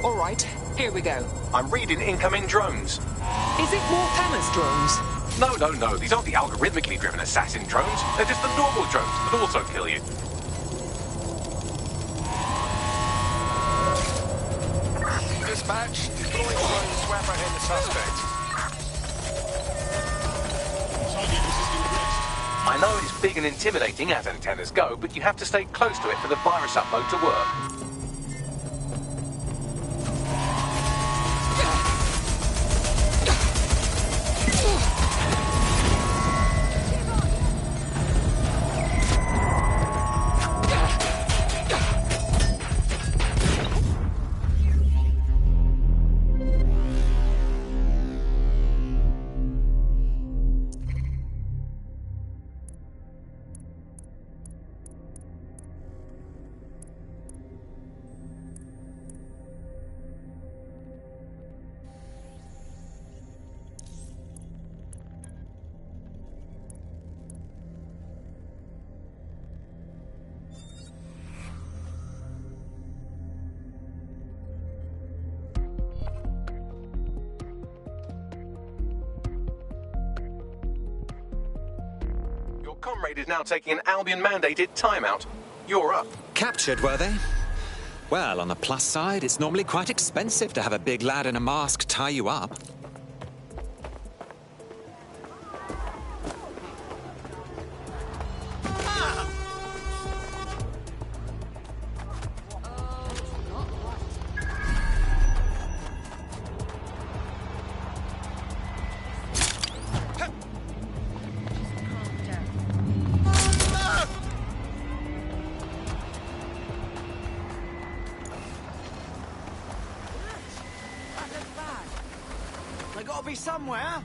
All right, here we go. I'm reading incoming drones. Is it more Hammers drones? No. These aren't the algorithmically driven assassin drones. They're just the normal drones that also kill you. Dispatch, deploying drones to apprehend the suspect. I know it's big and intimidating as antennas go, but you have to stay close to it for the virus upload to work. Comrade is now taking an Albion-mandated timeout. You're up. Captured, were they? Well, on the plus side, it's normally quite expensive to have a big lad in a mask tie you up. be somewhere.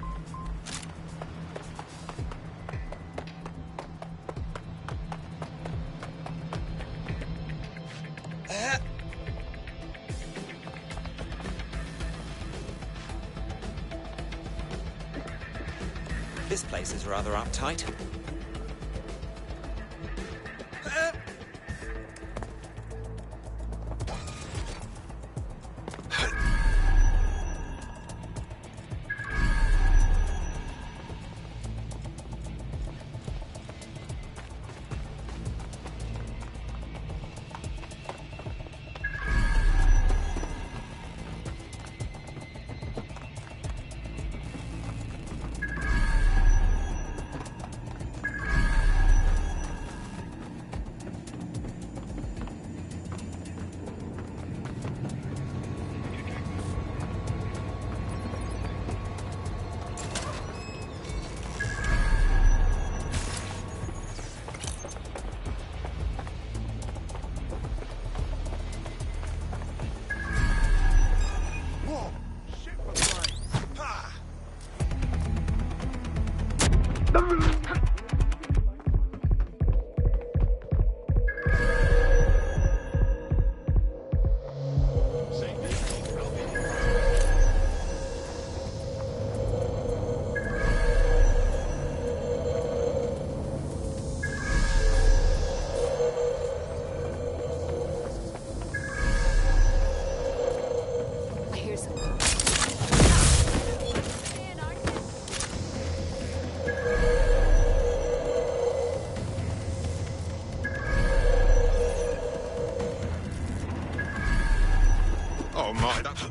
This place is rather uptight. Oh my, that's...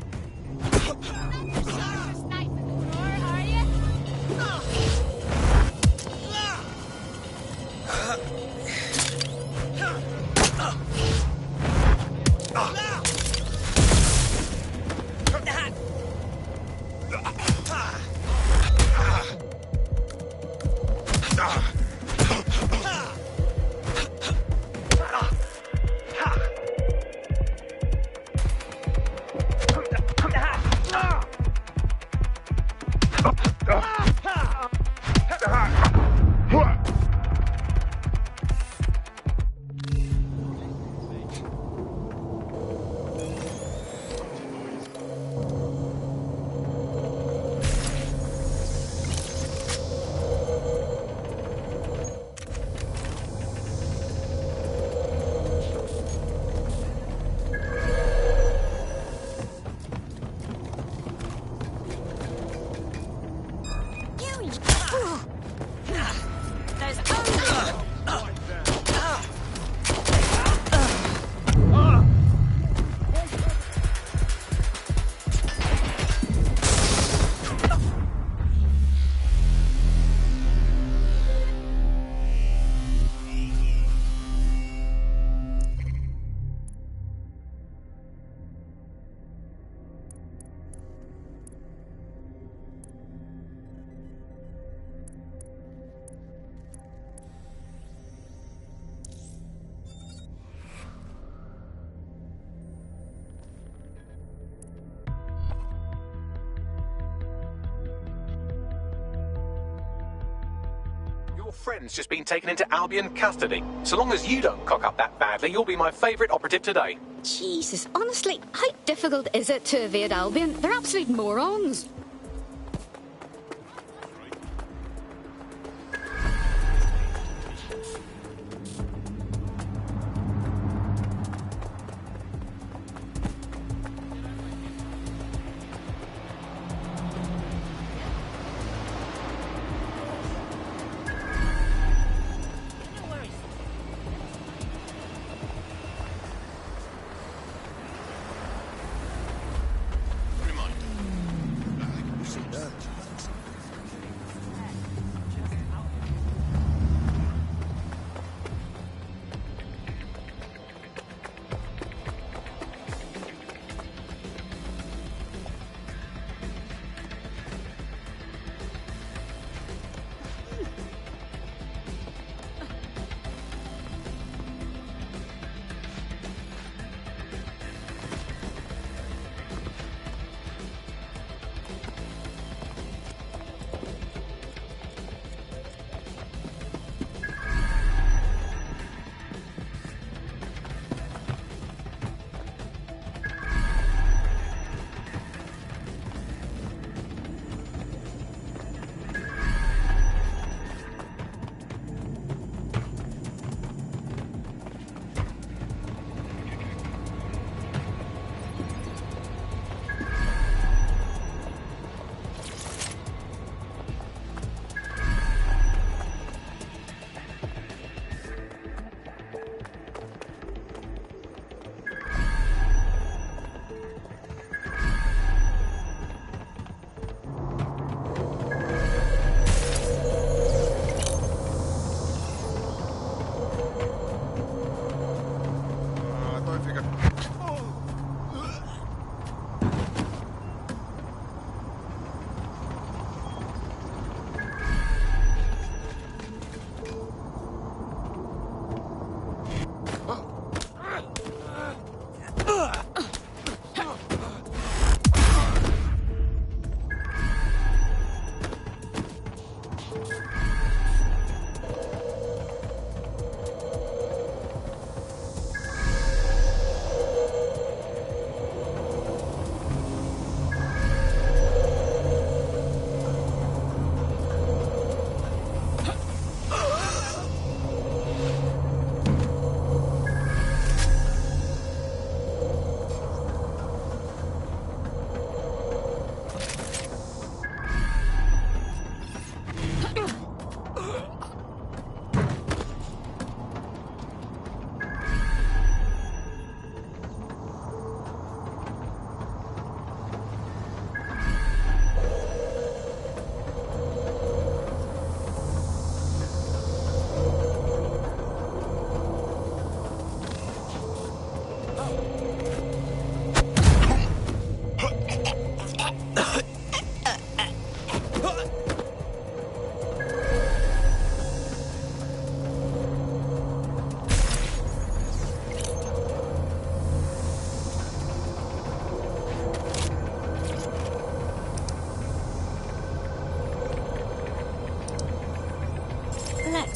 Your friend's just been taken into Albion custody. So long as you don't cock up that badly, you'll be my favourite operative today. Jesus, honestly, how difficult is it to evade Albion? They're absolute morons.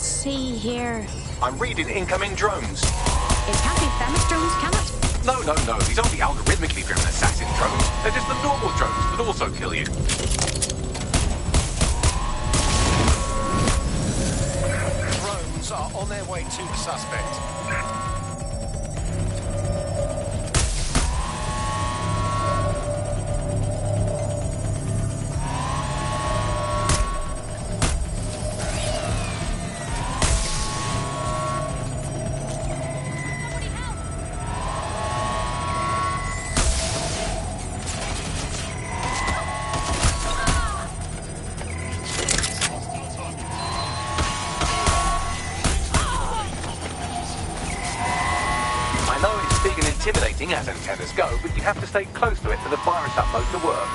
see here. I'm reading incoming drones. It can't be Themis drones, can it? No. These aren't the algorithmically driven assassin drones. They're just the normal drones that also kill you. Drones are on their way to the suspect. Intimidating as antennas go, but you have to stay close to it for the virus upload to work.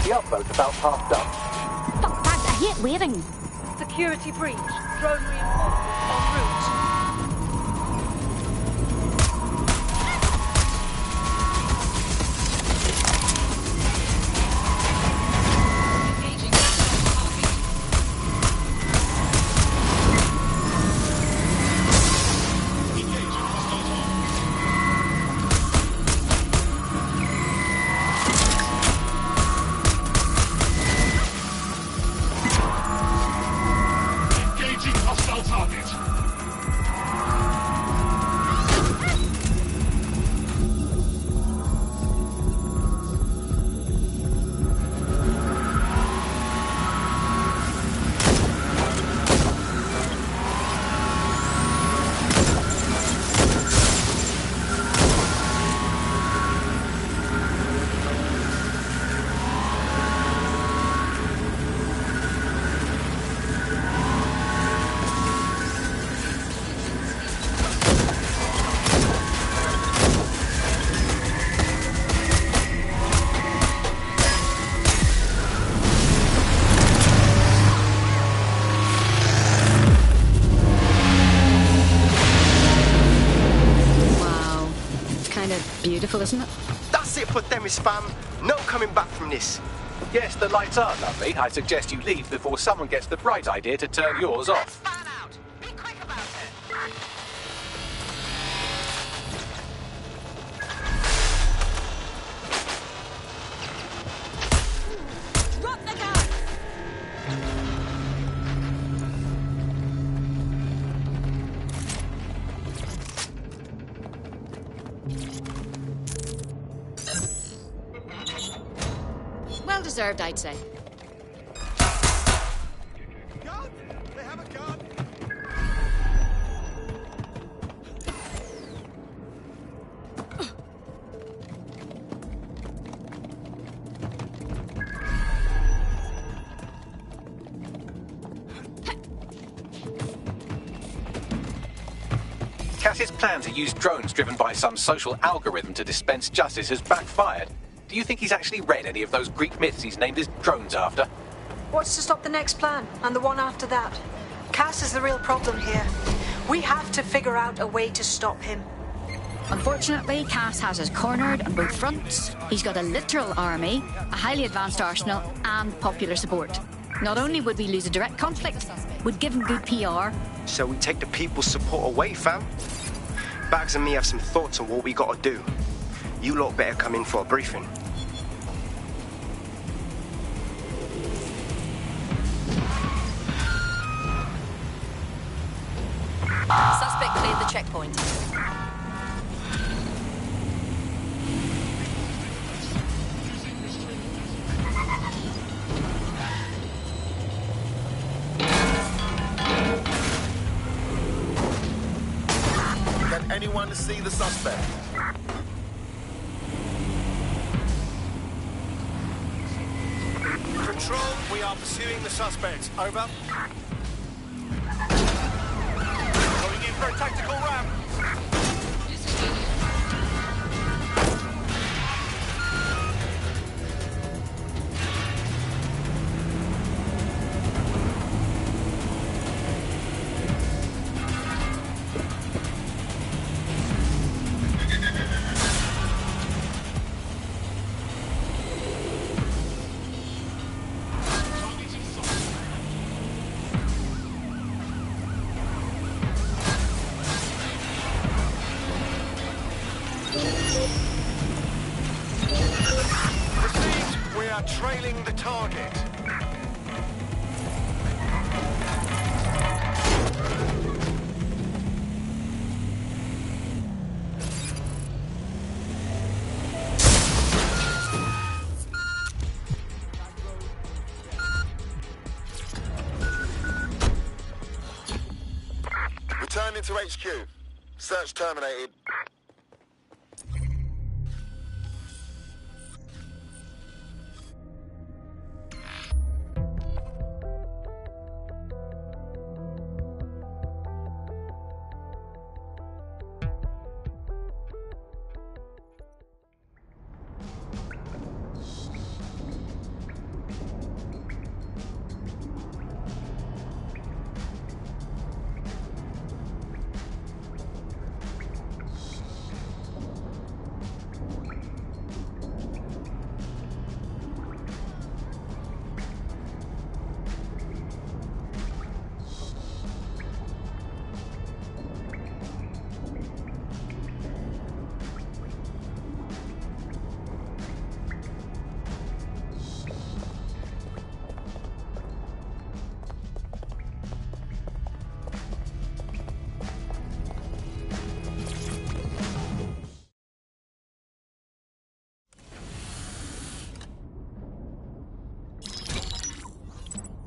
The upload's about half done. Fuck that, I hate waiting. Security breach. Drone reinforcements en route. Beautiful, isn't it? That's it for Themis, fam. No coming back from this. Yes, the lights are lovely. I suggest you leave before someone gets the bright idea to turn yours off. Fan out. Be quick about it. Drop the gun! Well deserved, I'd say. Gun? They have a gun. Cass's plan to use drones driven by some social algorithm to dispense justice has backfired. Do you think he's actually read any of those Greek myths he's named his drones after? What's to stop the next plan, and the one after that? Cass is the real problem here. We have to figure out a way to stop him. Unfortunately, Cass has us cornered on both fronts. He's got a literal army, a highly advanced arsenal, and popular support. Not only would we lose a direct conflict, we'd give him good PR. So we take the people's support away, fam. Bags and me have some thoughts on what we gotta do. You lot better come in for a briefing. Suspect cleared the checkpoint. Can anyone see the suspect? Control, we are pursuing the suspect. Over. Going in for a tactical ramp. Received. We are trailing the target. Returning to HQ. Search terminated.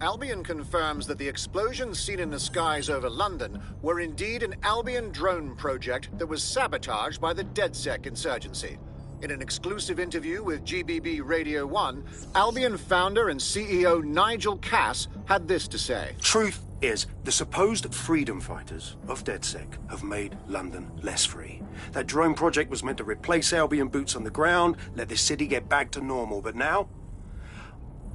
Albion confirms that the explosions seen in the skies over London were indeed an Albion drone project that was sabotaged by the DedSec insurgency. In an exclusive interview with GBB Radio 1, Albion founder and CEO Nigel Cass had this to say. Truth is, the supposed freedom fighters of DedSec have made London less free. That drone project was meant to replace Albion boots on the ground, let the city get back to normal, but now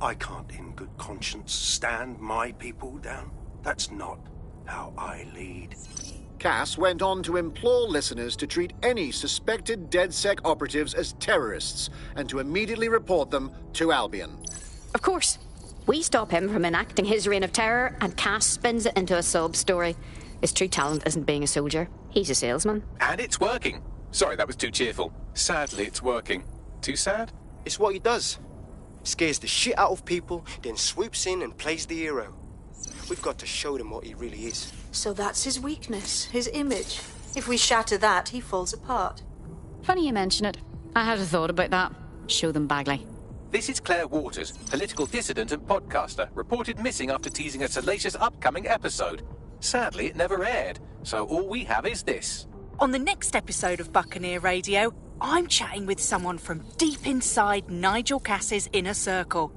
I can't in good conscience stand my people down. That's not how I lead. Cass went on to implore listeners to treat any suspected DedSec operatives as terrorists and to immediately report them to Albion. Of course. We stop him from enacting his reign of terror, and Cass spins it into a sob story. His true talent isn't being a soldier. He's a salesman. And it's working. Sorry, that was too cheerful. Sadly, it's working. Too sad? It's what he does. Scares the shit out of people, then swoops in and plays the hero. We've got to show them what he really is. So that's his weakness, his image. If we shatter that, he falls apart. Funny you mention it. I had a thought about that. Show them Bagley. This is Claire Waters, political dissident and podcaster, reported missing after teasing a salacious upcoming episode. Sadly, it never aired, so all we have is this. On the next episode of Buccaneer Radio, I'm chatting with someone from deep inside Nigel Cass's inner circle.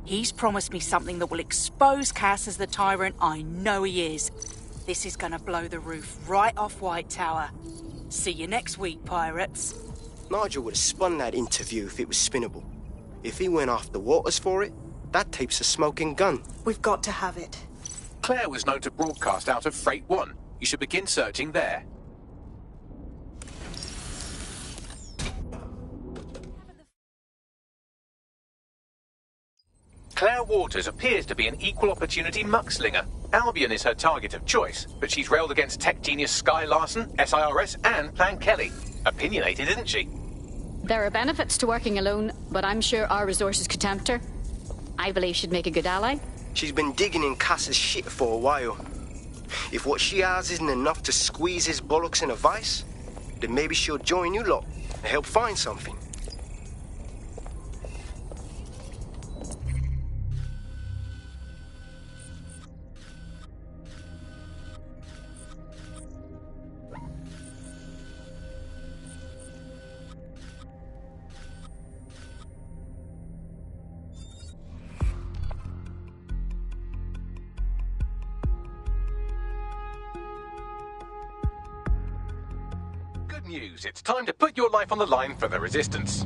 He's promised me something that will expose Cass as the tyrant I know he is. This is going to blow the roof right off White Tower. See you next week, pirates. Nigel would have spun that interview if it was spinnable. If he went after Waters for it, that tape's a smoking gun. We've got to have it. Claire was known to broadcast out of Freight 1. You should begin searching there. Claire Waters appears to be an equal opportunity muckslinger. Albion is her target of choice, but she's railed against tech genius Sky Larson, SIRS, and Plan Kelly. Opinionated, isn't she? There are benefits to working alone, but I'm sure our resources could tempt her. I believe she'd make a good ally. She's been digging in Cass's shit for a while. If what she has isn't enough to squeeze his bollocks in a vice, then maybe she'll join you lot and help find something. news. It's time to put your life on the line for the Resistance.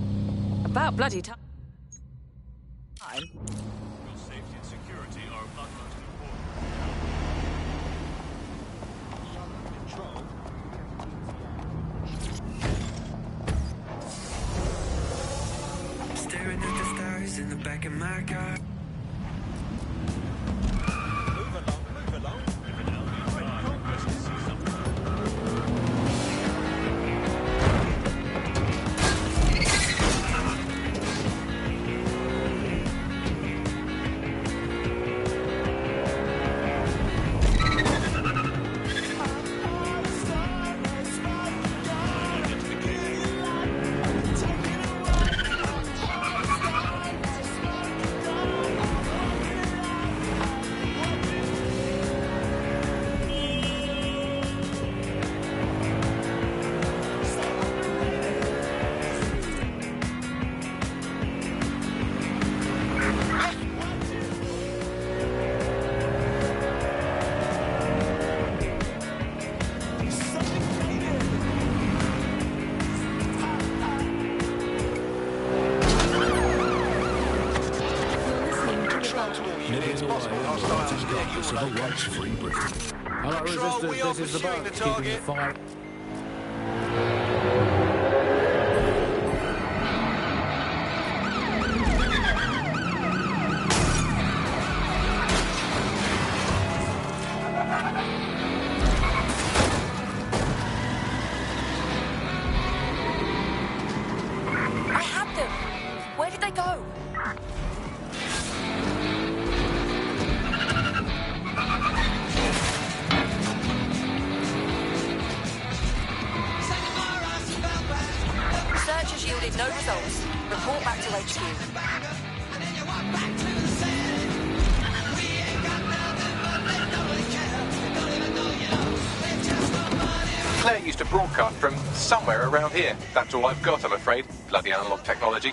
About bloody time. Your safety and security are of utmost importance. Staring at the stars in the back of my car. Move along. If an Albion guard requests to see something. Hello, Resistance, this is the boat. Keeping the fire. I had them. Where did they go? Search has yielded no results. Report back to HQ. Claire used to broadcast from somewhere around here. That's all I've got, I'm afraid. Bloody analog technology.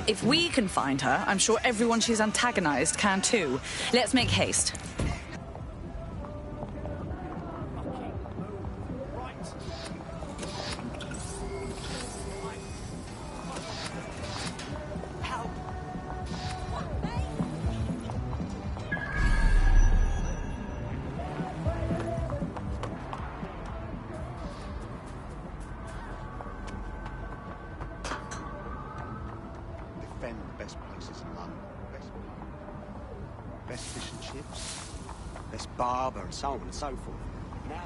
If we can find her, I'm sure everyone she's antagonized can too. Let's make haste. Defend the best places in London. Best fish and chips, best barber, and so on and so forth. Now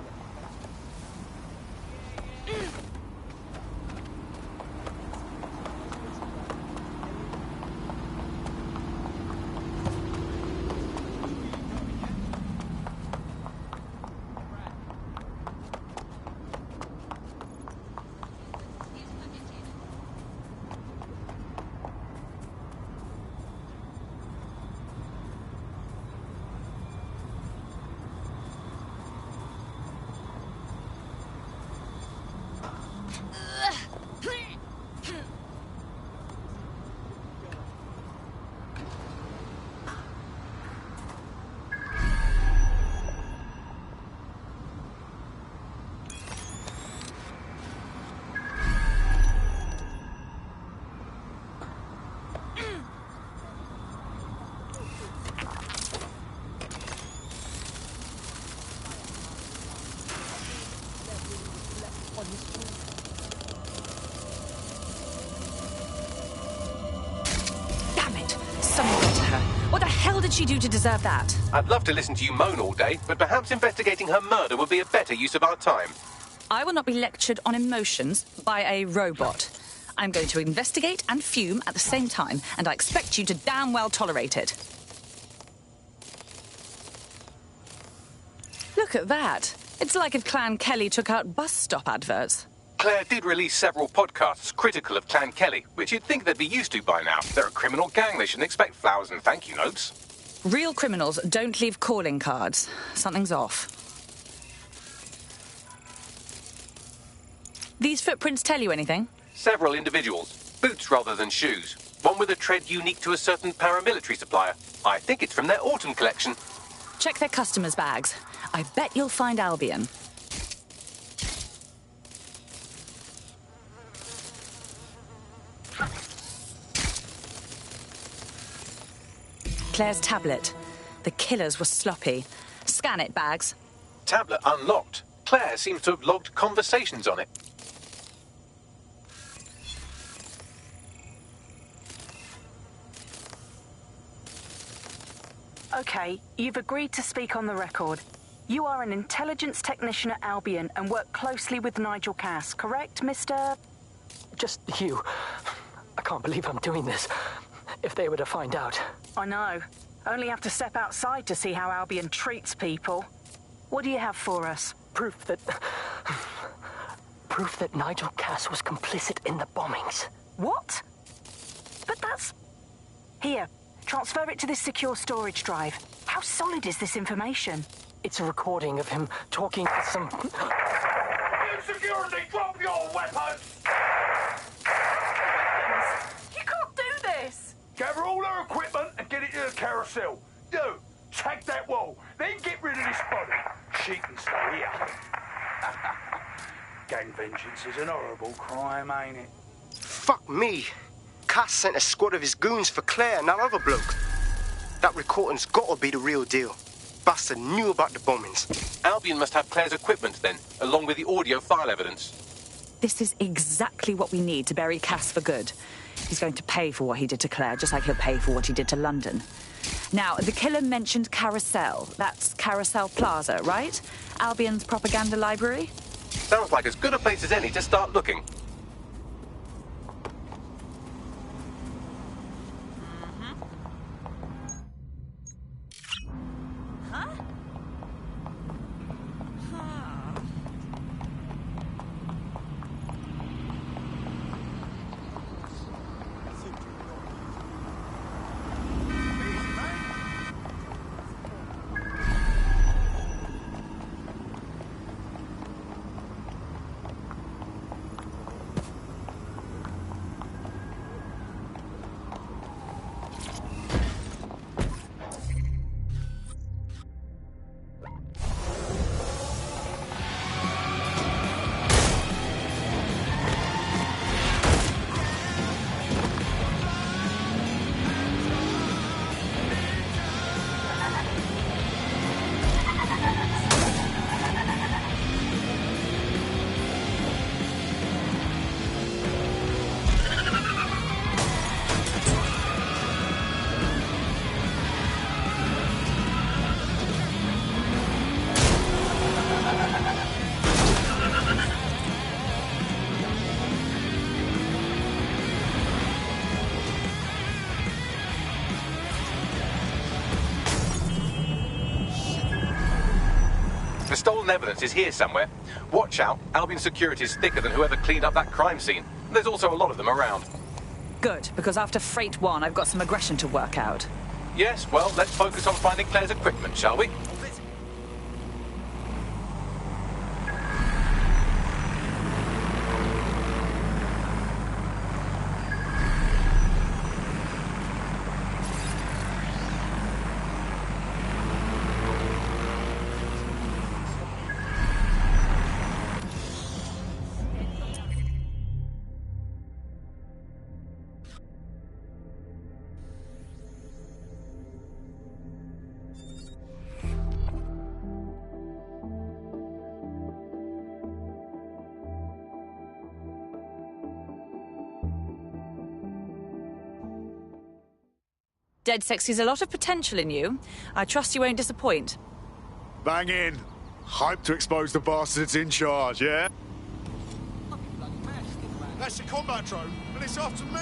Damn it! Someone got to her. What the hell did she do to deserve that? I'd love to listen to you moan all day, but perhaps investigating her murder would be a better use of our time. I will not be lectured on emotions by a robot. I'm going to investigate and fume at the same time, and I expect you to damn well tolerate it. Look at that. It's like if Clan Kelly took out bus stop adverts. Claire did release several podcasts critical of Clan Kelly, which you'd think they'd be used to by now. They're a criminal gang. They shouldn't expect flowers and thank you notes. Real criminals don't leave calling cards. Something's off. These footprints tell you anything? Several individuals. Boots rather than shoes. One with a tread unique to a certain paramilitary supplier. I think it's from their autumn collection. Check their customers' bags. I bet you'll find Albion. Claire's tablet. The killers were sloppy. Scan it, Bags. Tablet unlocked. Claire seems to have logged conversations on it. Okay, you've agreed to speak on the record. You are an intelligence technician at Albion and work closely with Nigel Cass, correct, Mr...? Just you. I can't believe I'm doing this. If they were to find out. I know. Only have to step outside to see how Albion treats people. What do you have for us? Proof that Nigel Cass was complicit in the bombings. What? But that's... Here, transfer it to this secure storage drive. How solid is this information? It's a recording of him talking to some... Security, drop your weapons! You can't do this! Gather all her equipment and get it to the carousel. You, tag that wall, then get rid of this body. She can stay here. Gang vengeance is an horrible crime, ain't it? Fuck me. Cass sent a squad of his goons for Claire and that other bloke. That recording's gotta be the real deal. Bastard knew about the bombings. Albion must have Claire's equipment then, along with the audio file evidence. This is exactly what we need to bury Cass for good. He's going to pay for what he did to Claire, just like he'll pay for what he did to London. Now, the killer mentioned Carousel. That's Carousel Plaza, right? Albion's propaganda library? Sounds like as good a place as any to start looking. The stolen evidence is here somewhere. Watch out, Albion security is thicker than whoever cleaned up that crime scene. There's also a lot of them around. Good, because after Freight 1, I've got some aggression to work out. Yes, well, let's focus on finding Claire's equipment, shall we? DedSec sees a lot of potential in you. I trust you won't disappoint. Bang in. Hype to expose the bastards in charge, yeah? That's a combat drone, and it's after me.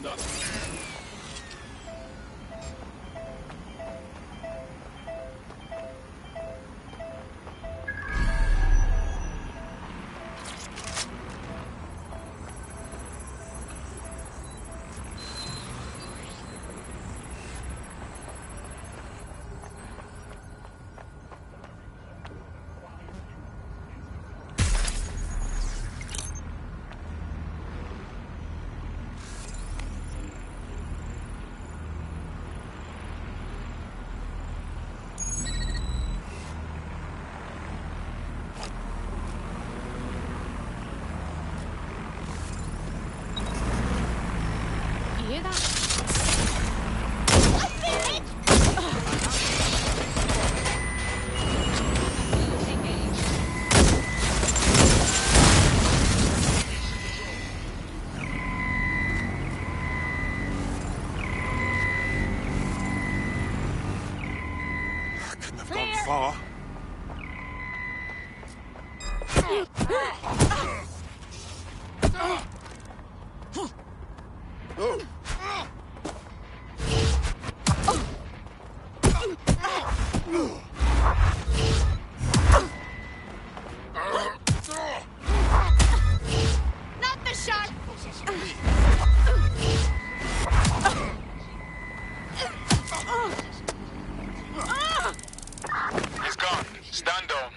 You hear that? Couldn't have gone far. Not the shark! He's gone. Stand down.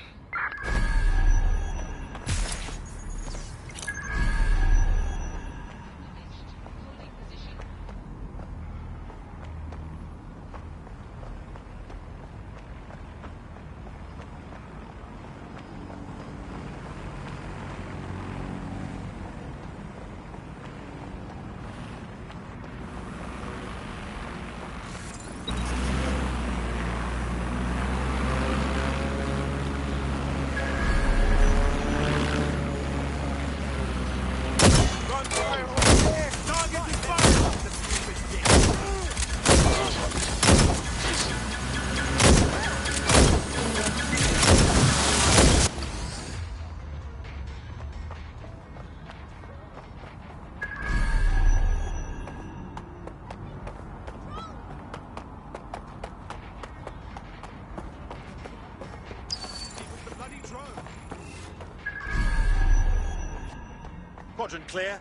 Quadrant clear.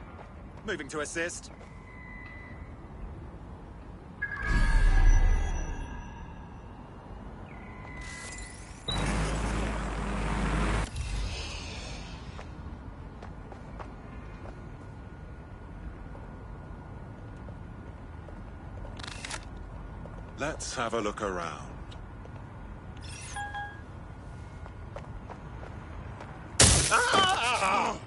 Moving to assist. Let's have a look around. Ah!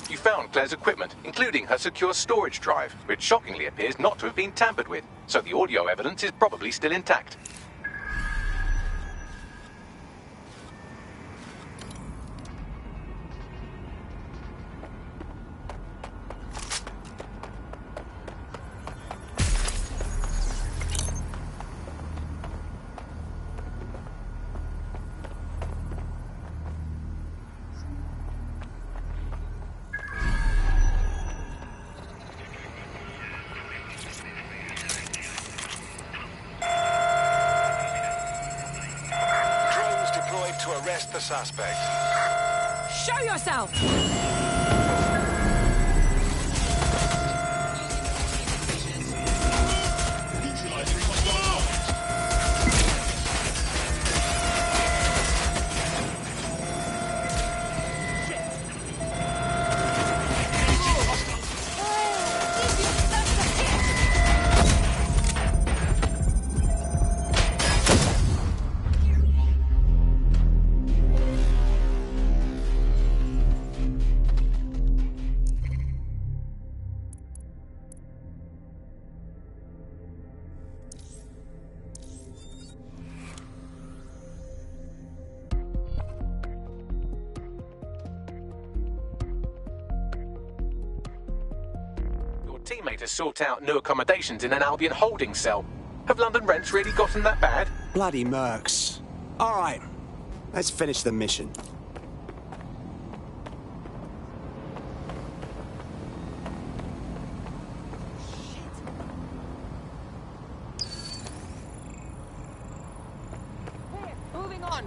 You found Claire's equipment, including her secure storage drive, which shockingly appears not to have been tampered with, so the audio evidence is probably still intact. To arrest the suspect. Show yourself! This is the teammate has sought out new accommodations in an Albion holding cell. Have London rents really gotten that bad? Bloody mercs. All right, let's finish the mission. Moving on.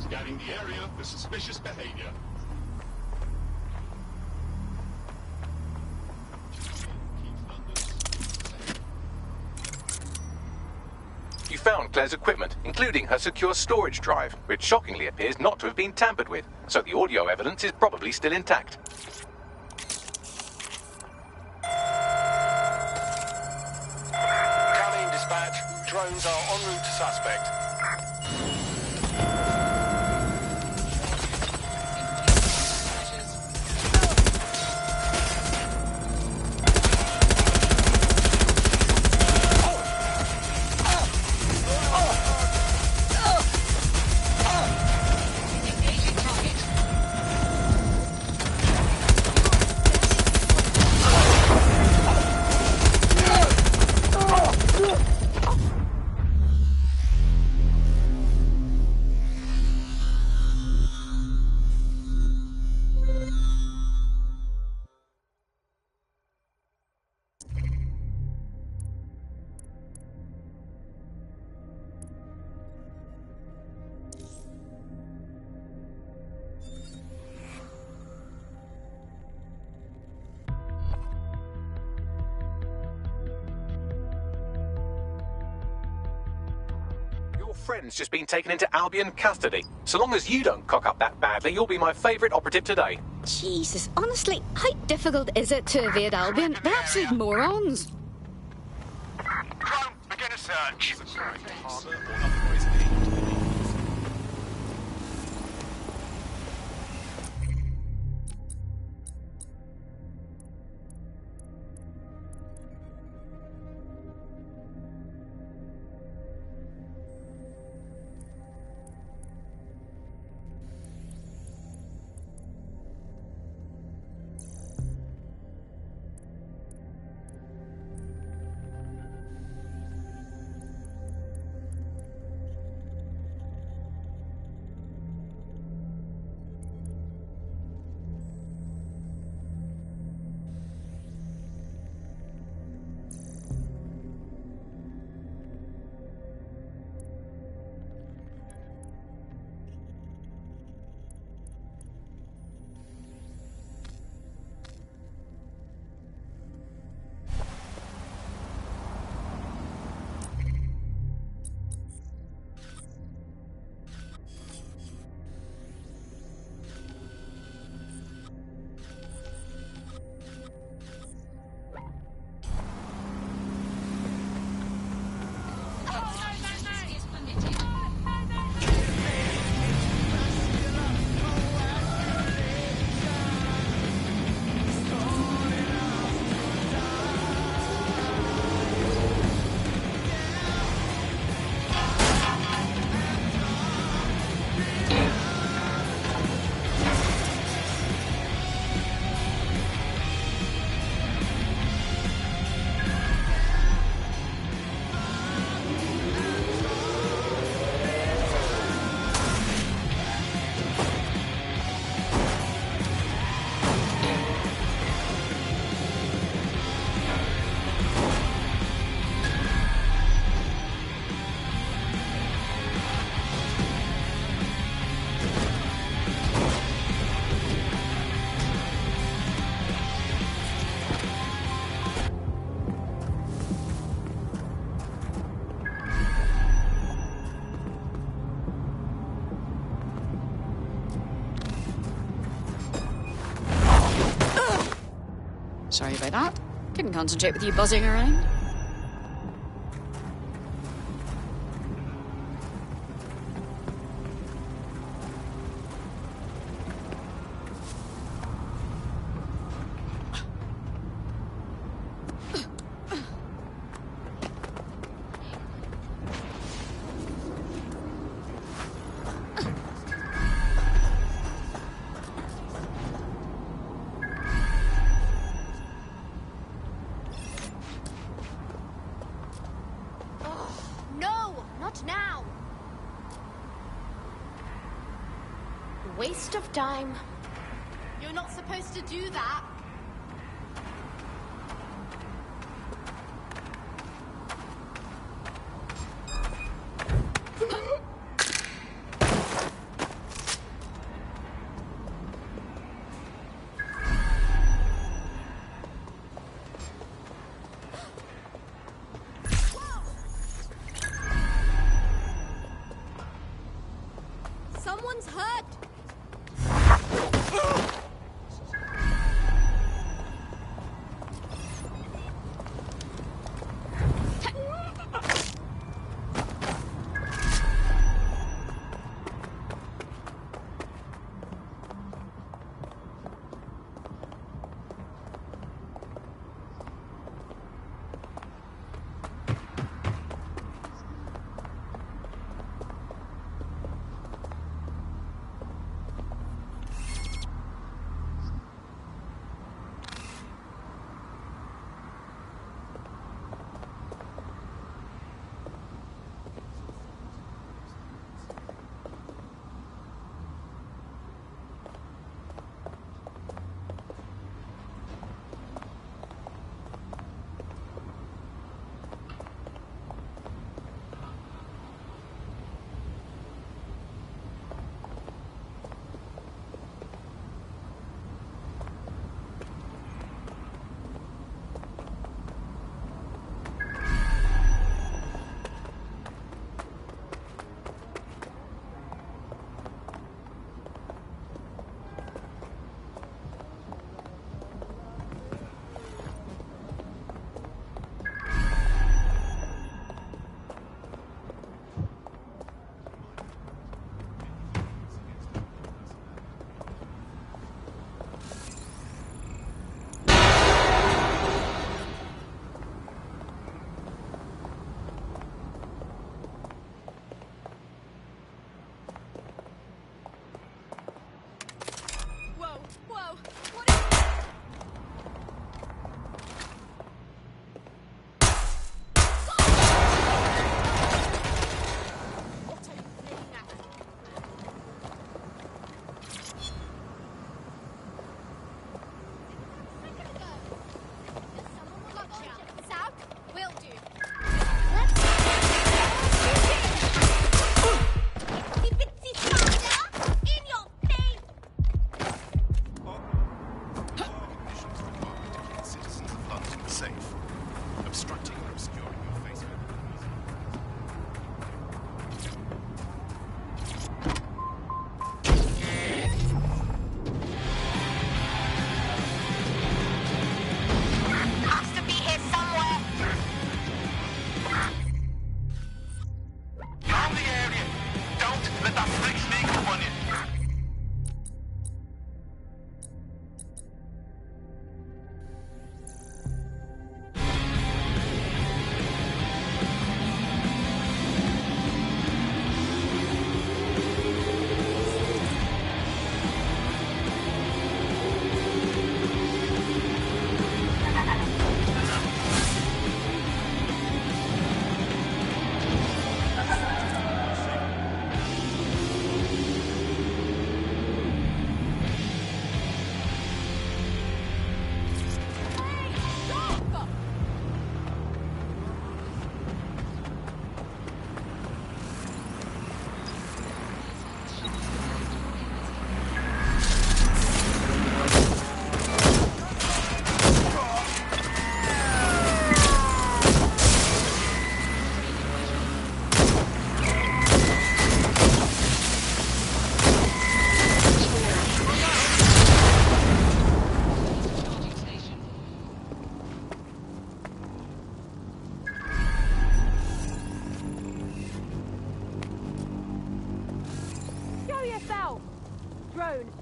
Scanning the area for suspicious behavior. You found Claire's equipment, including her secure storage drive, which shockingly appears not to have been tampered with, so the audio evidence is probably still intact. Come in, dispatch. Drones are en route to suspect. Friend's just been taken into Albion custody. So long as you don't cock up that badly, you'll be my favourite operative today. Jesus, honestly, how difficult is it to evade Albion? They're absolute morons. Drone, begin a search. Sorry about that. Couldn't concentrate with you buzzing around. Now! Waste of time. You're not supposed to do that. Someone's hurt!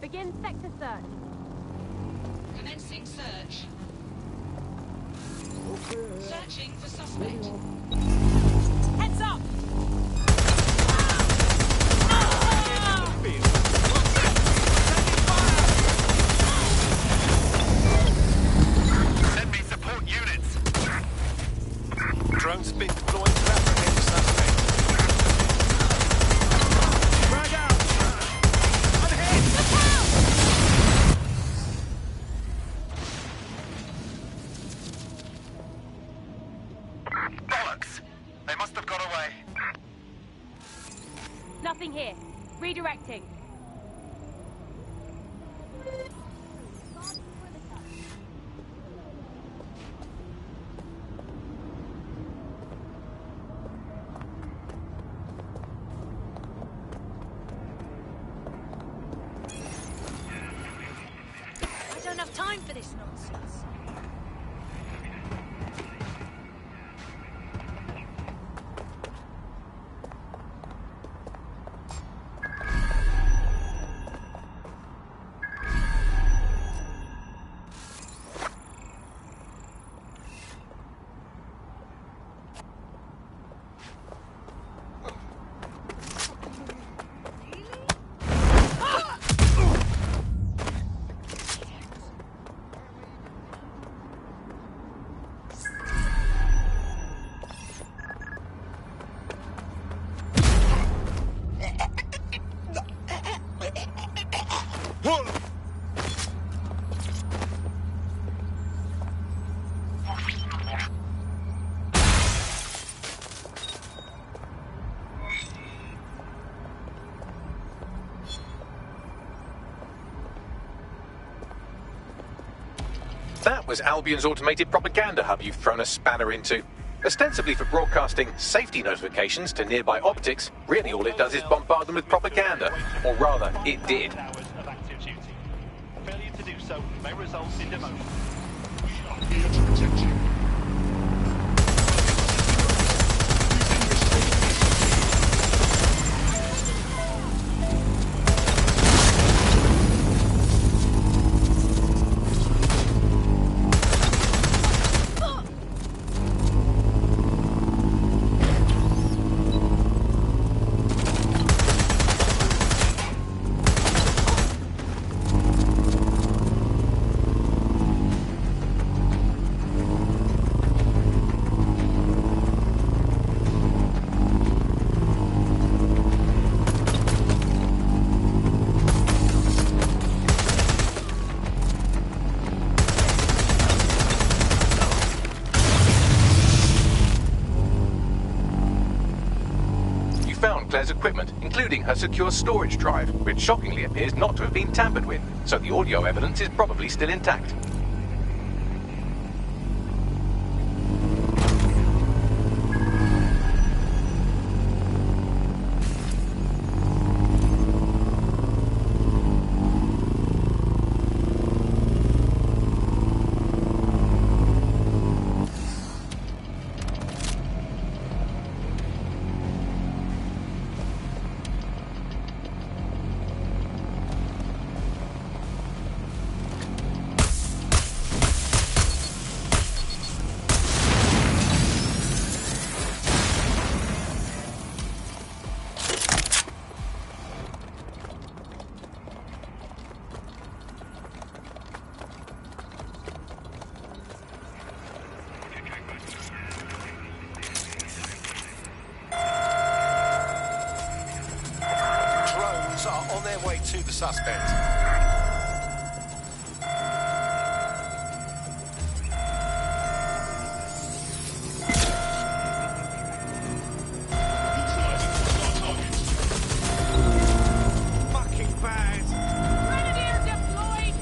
Begin sector search. Commencing search. Searching for suspect. Heads up! Send me support units. Drones been deployed to apprehend the suspect. Drag out! I'm hit! Bollocks! They must have got away. Nothing here. Redirecting. I don't have time for this nonsense. That was Albion's automated propaganda hub you've thrown a spanner into. Ostensibly for broadcasting safety notifications to nearby optics, really all it does is bombard them with propaganda. Or rather, it did. Failure to do so may result in demotion. Claire's equipment, including her secure storage drive, which shockingly appears not to have been tampered with, so the audio evidence is probably still intact. To the suspect. Fucking bad. Grenadier deployed!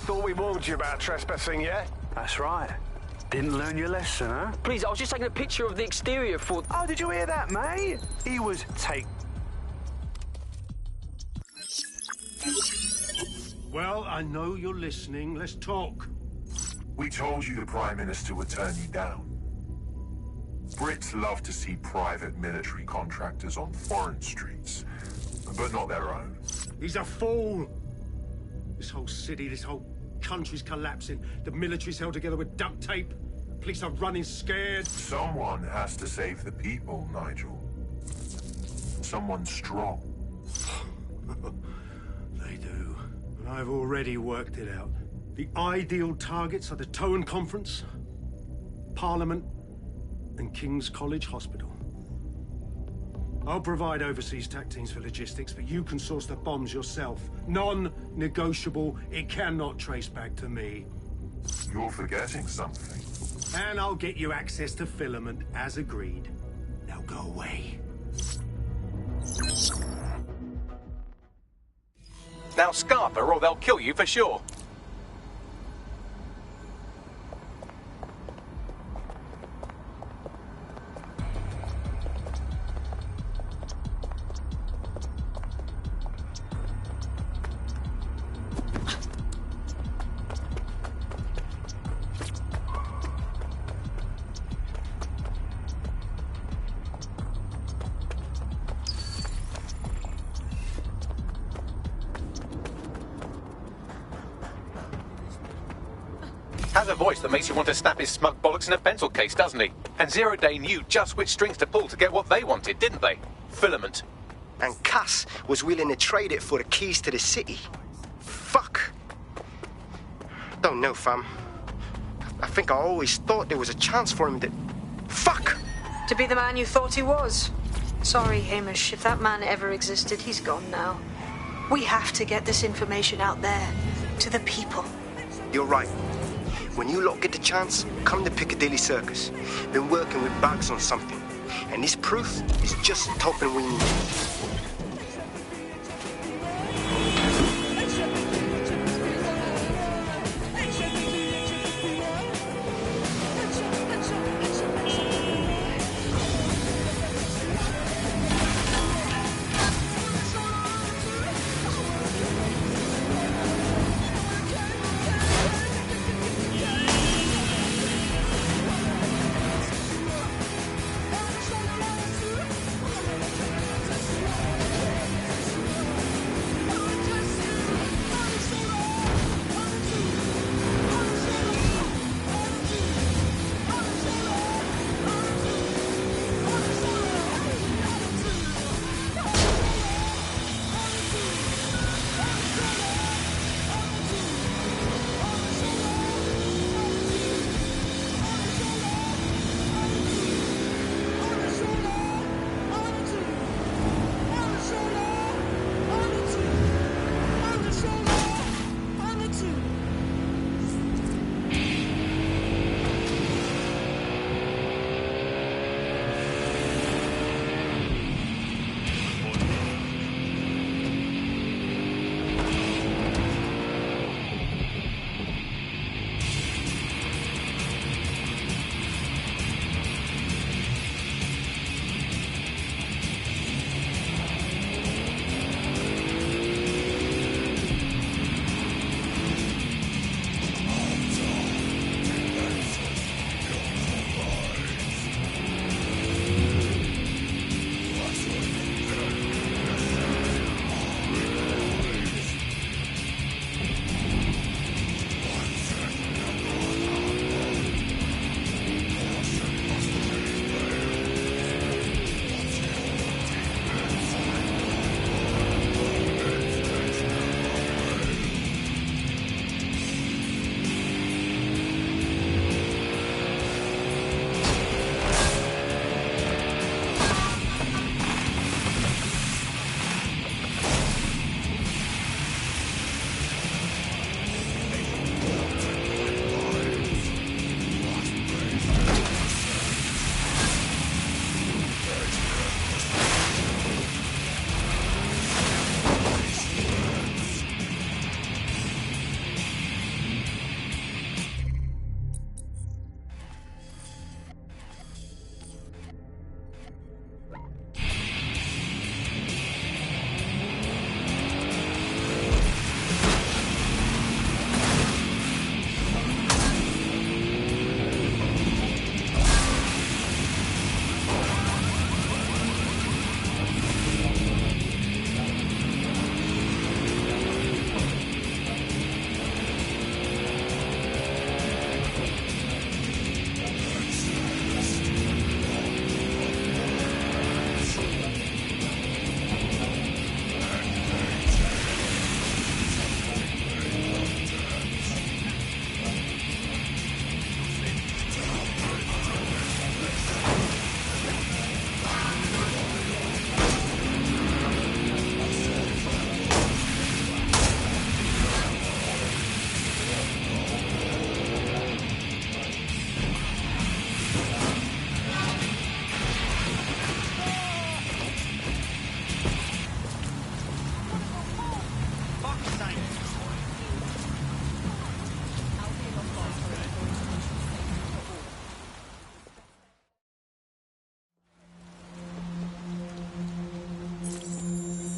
thought we warned you about trespassing, yeah? That's right. Didn't learn your lesson, huh? Please, I was just taking a picture of the exterior for... Oh, did you hear that, mate? He was Well, I know you're listening. Let's talk. We told you the Prime Minister would turn you down. Brits love to see private military contractors on foreign streets, but not their own. He's a fool! This whole city, this whole country's collapsing. The military's held together with duct tape. Police are running scared. Someone has to save the people, Nigel. Someone strong. They do. And I've already worked it out. The ideal targets are the Towan Conference, Parliament, and King's College Hospital. I'll provide overseas tac teams for logistics, but you can source the bombs yourself. Non-negotiable. It cannot trace back to me. You're forgetting something. And I'll get you access to filament, as agreed. Now go away. Now scarf her or they'll kill you for sure. Has a voice that makes you want to snap his smug bollocks in a pencil case, doesn't he? And Zero Day knew just which strings to pull to get what they wanted, didn't they? Filament. And Cass was willing to trade it for the keys to the city. Fuck. Don't know, fam. I think I always thought there was a chance for him to... Fuck! To be the man you thought he was. Sorry, Hamish. If that man ever existed, he's gone now. We have to get this information out there. To the people. You're right. When you lot get the chance, come to Piccadilly Circus. Been working with Bags on something. And this proof is just the topping we need.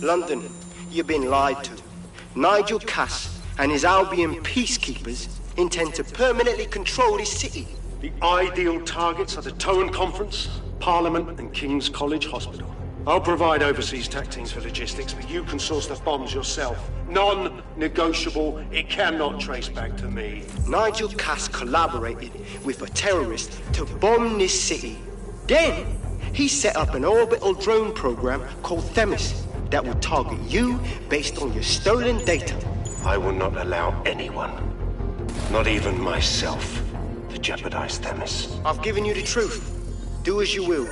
London, you've been lied to. Nigel Cass and his Albion peacekeepers intend to permanently control this city. The ideal targets are the Towan Conference, Parliament, and King's College Hospital. I'll provide overseas tech teams for logistics, but you can source the bombs yourself. Non-negotiable. It cannot trace back to me. Nigel Cass collaborated with a terrorist to bomb this city. Then, he set up an orbital drone program called Themis that will target you based on your stolen data. I will not allow anyone, not even myself, to jeopardize Themis. I've given you the truth. Do as you will.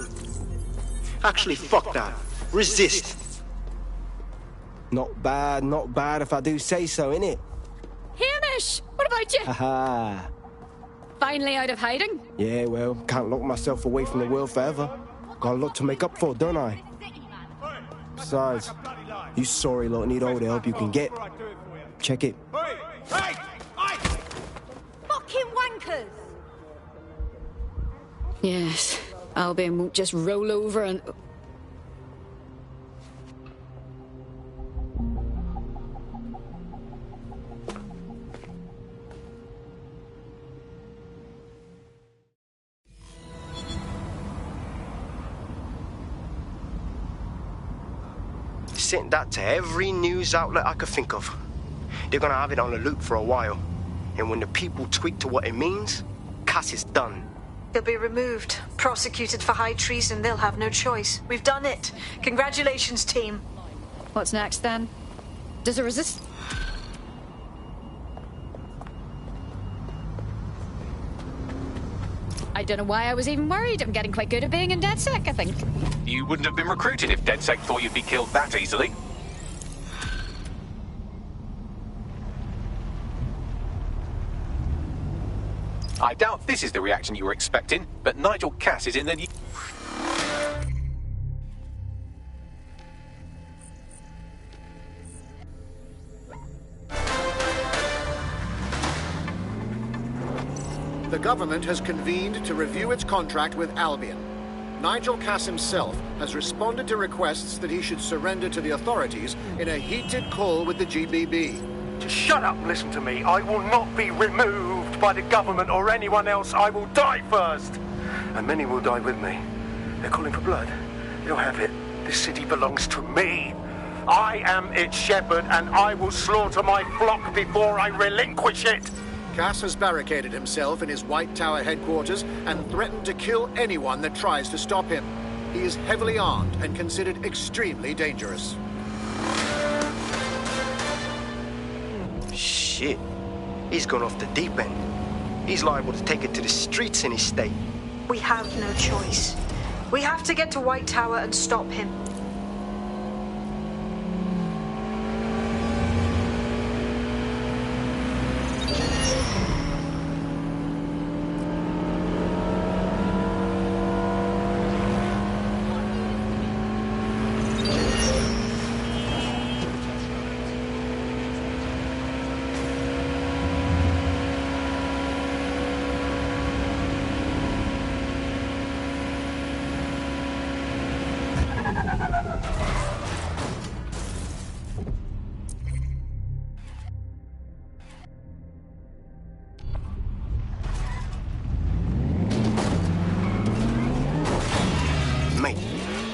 Actually, fuck that. Resist. Not bad if I do say so, innit? Hamish! What about you? Haha. Finally out of hiding? Yeah, well, can't lock myself away from the world forever. Got a lot to make up for, don't I? Besides, you sorry lot need all the help you can get. Check it. Fucking wankers! Yes. Albion won't just roll over and... Sent that to every news outlet I could think of. They're gonna have it on the loop for a while. And when the people tweak to what it means, Cass is done. He'll be removed, prosecuted for high treason. They'll have no choice. We've done it. Congratulations, team. What's next, then? Does it resist? I don't know why I was even worried. I'm getting quite good at being in DedSec, I think. You wouldn't have been recruited if DedSec thought you'd be killed that easily. I doubt this is the reaction you were expecting, but Nigel Cass is in the... The government has convened to review its contract with Albion. Nigel Cass himself has responded to requests that he should surrender to the authorities in a heated call with the GBB. Just shut up and listen to me. I will not be removed by the government or anyone else. I will die first. And many will die with me. They're calling for blood. They'll have it. This city belongs to me. I am its shepherd, and I will slaughter my flock before I relinquish it. Cass has barricaded himself in his White Tower headquarters and threatened to kill anyone that tries to stop him. He is heavily armed and considered extremely dangerous. Shit. He's gone off the deep end. He's liable to take it to the streets in his state. We have no choice. We have to get to White Tower and stop him.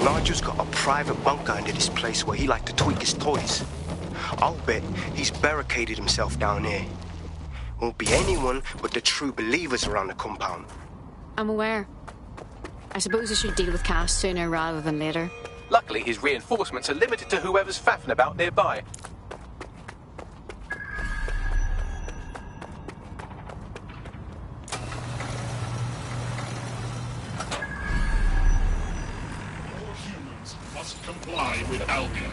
Nigel's got a private bunker under this place where he likes to tweak his toys. I'll bet he's barricaded himself down there. Won't be anyone but the true believers around the compound. I'm aware. I suppose I should deal with Cass sooner rather than later. Luckily, his reinforcements are limited to whoever's faffing about nearby. Comply with Albion.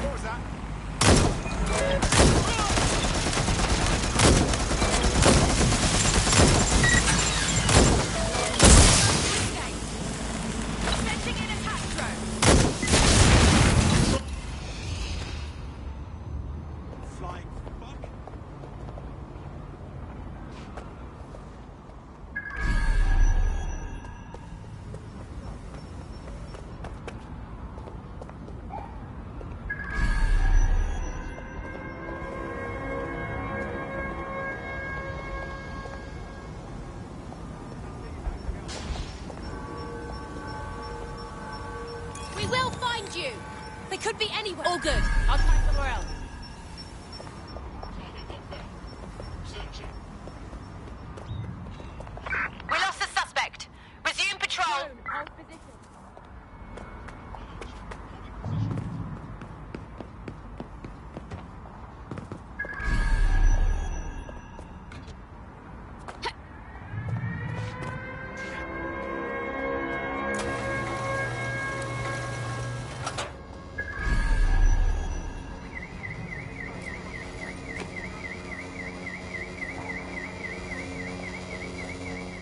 What was that? told you! They could be anywhere. All good. I'll try somewhere else. We lost the suspect. Resume patrol. Hold position.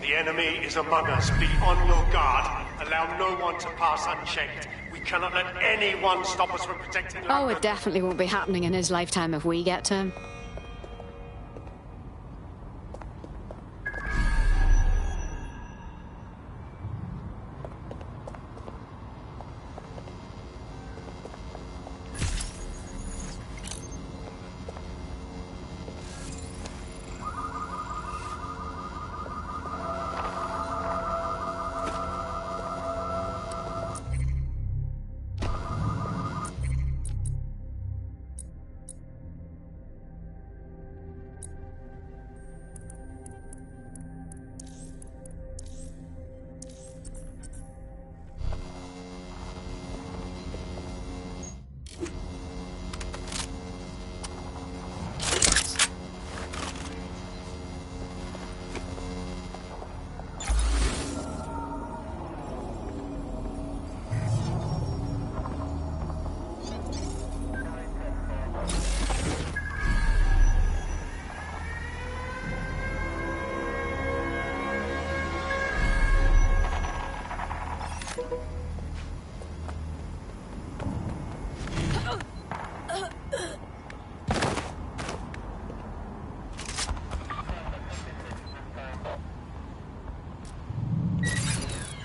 The enemy is among us. Be on your guard. Allow no one to pass unchecked. We cannot let anyone stop us from protecting London. Oh, it definitely won't be happening in his lifetime if we get to him.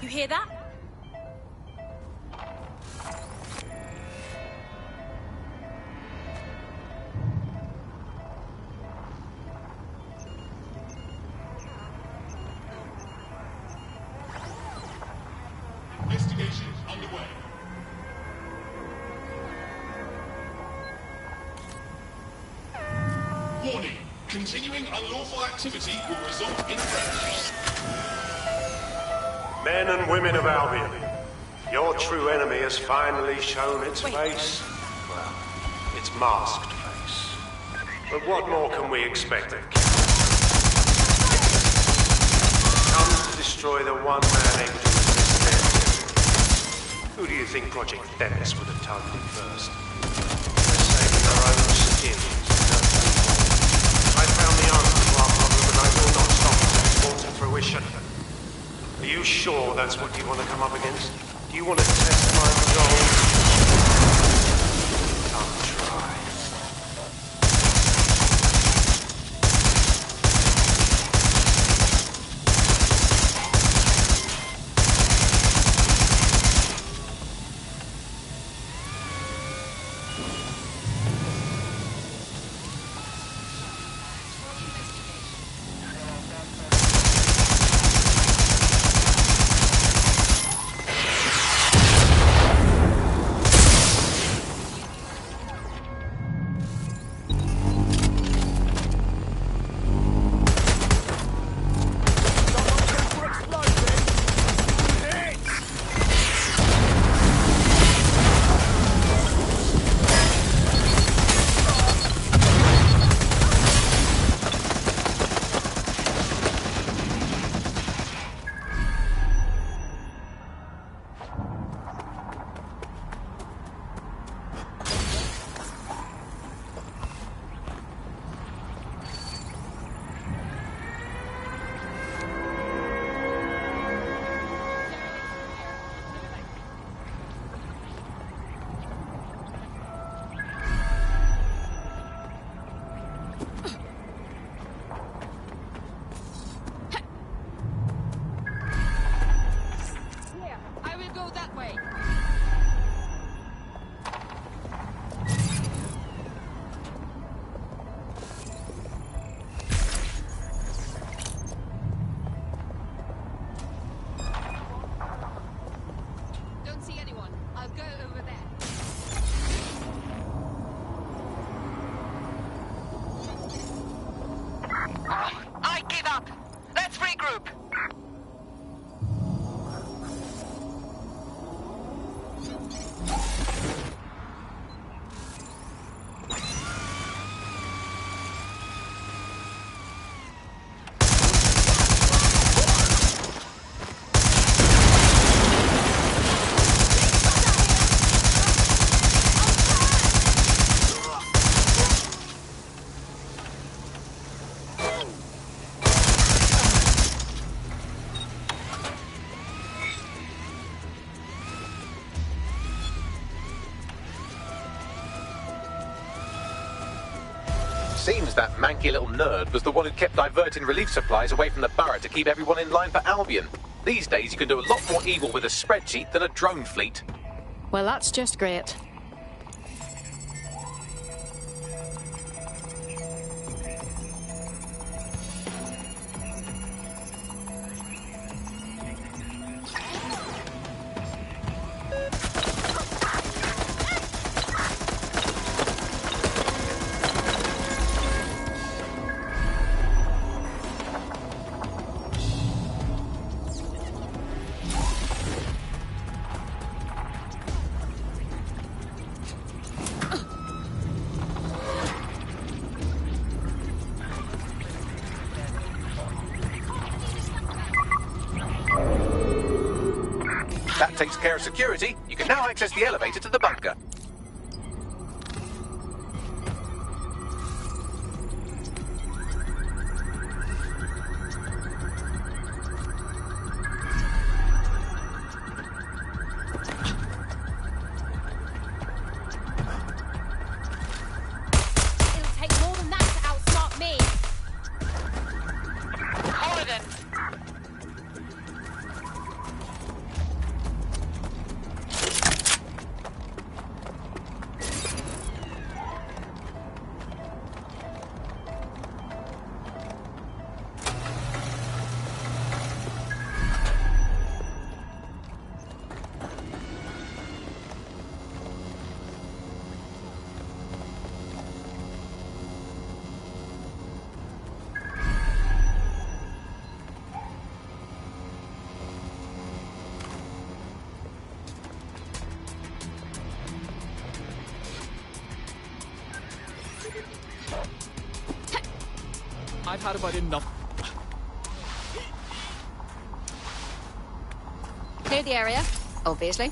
You hear that? Investigation underway. Warning. Continuing unlawful activity will result in arrest. Men and women of Albion, your true enemy has finally shown its face. Well, its masked face. But what more can we expect of King? Comes to destroy the one man able to resist their tyranny. Who do you think Project Themis would have targeted first? They're saving their own skins. I found the answer to our problem and I will not stop until it's brought to fruition. Are you sure that's what you want to come up against? Do you want to test my resolve? Come try. Seems that manky little nerd was the one who kept diverting relief supplies away from the Burrow to keep everyone in line for Albion. These days you can do a lot more evil with a spreadsheet than a drone fleet. Well, that's just great. That takes care of security. You can now access the elevator to the bunker. It'll take more than that to outsmart me. Corridon. I've had about enough. Clear the area, obviously.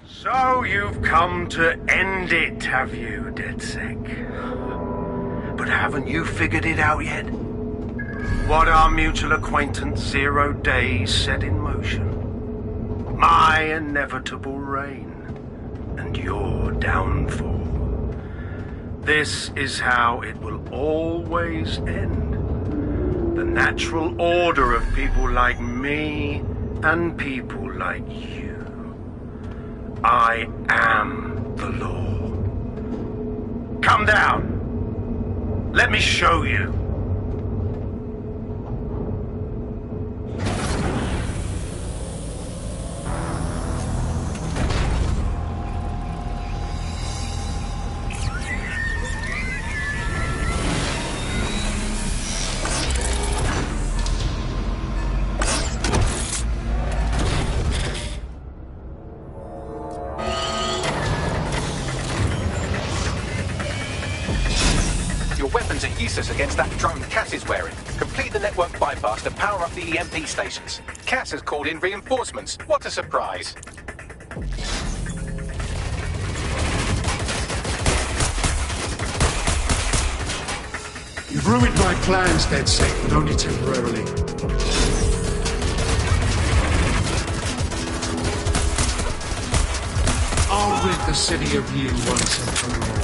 So you've come to end it, have you, DedSec? But haven't you figured it out yet? What our mutual acquaintance 0 Days set in motion? My inevitable reign and your downfall. This is how it will always end. The natural order of people like me and people like you. I am the law. Come down. Let me show you. Your weapons are useless against that drone Cass is wearing. Complete the network bypass to power up the EMP stations. Cass has called in reinforcements. What a surprise. You've ruined my plans, DedSec, but only temporarily. I'll rid the city of you once and for all.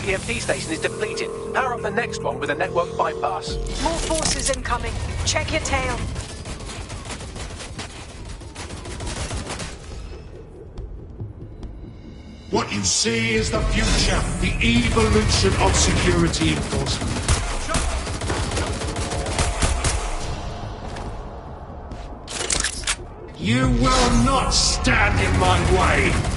EMP station is depleted. Power up the next one with a network bypass. More forces incoming. Check your tail. What you see is the future, the evolution of security enforcement. You will not stand in my way!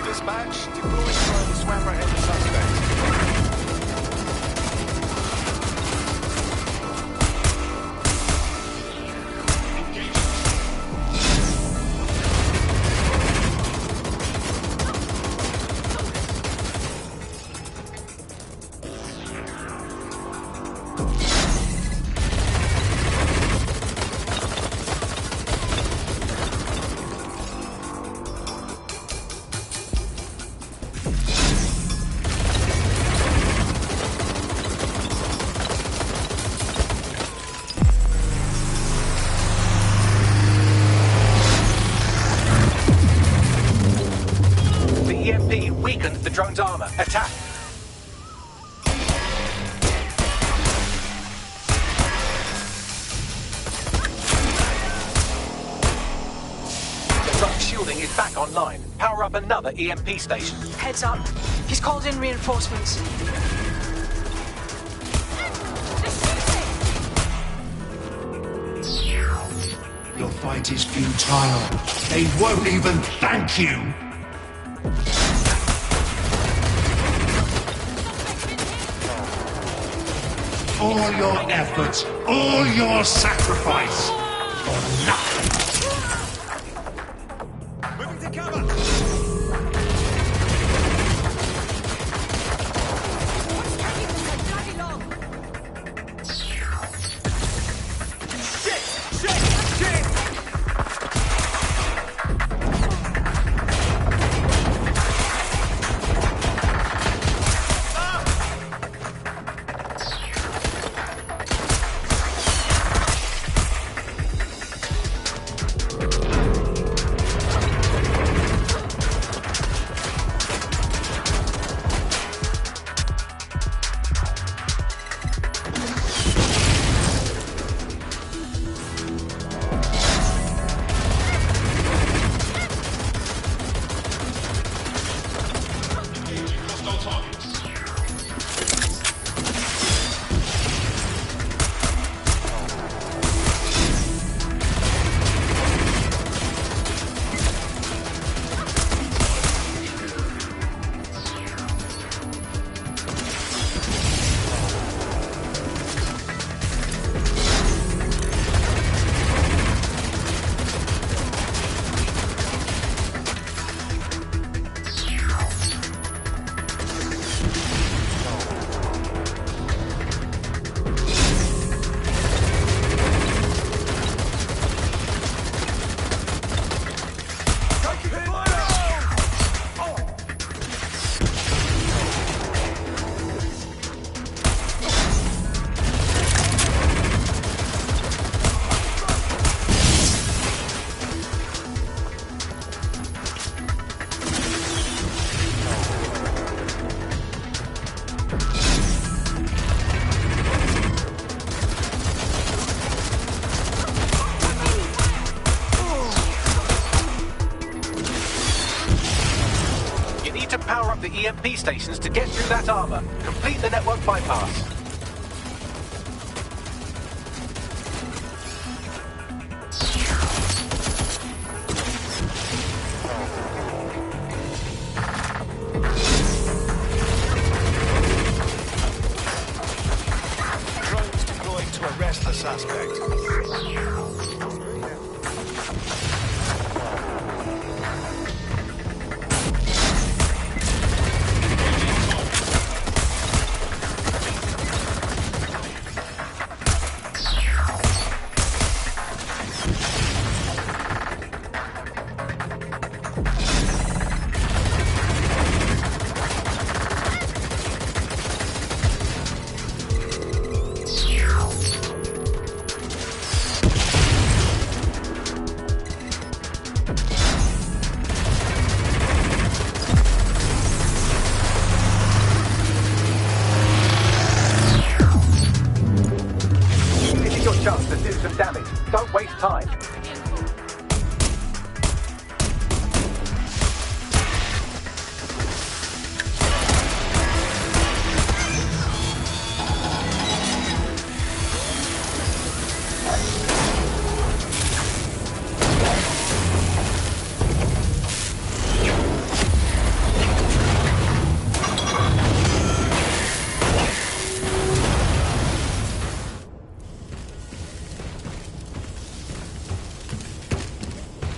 Dispatch, deploy drone swam ahead the suspect. Weakened the drone's armor. Attack! The drone's shielding is back online. Power up another EMP station. Heads up. He's called in reinforcements. Your fight is futile. They won't even thank you! All your efforts, all your sacrifice, for nothing. Moving to cover. EMP stations to get through that armor. Complete the network bypass. Drones deployed to arrest the suspect. This is your chance to do some damage. Don't waste time.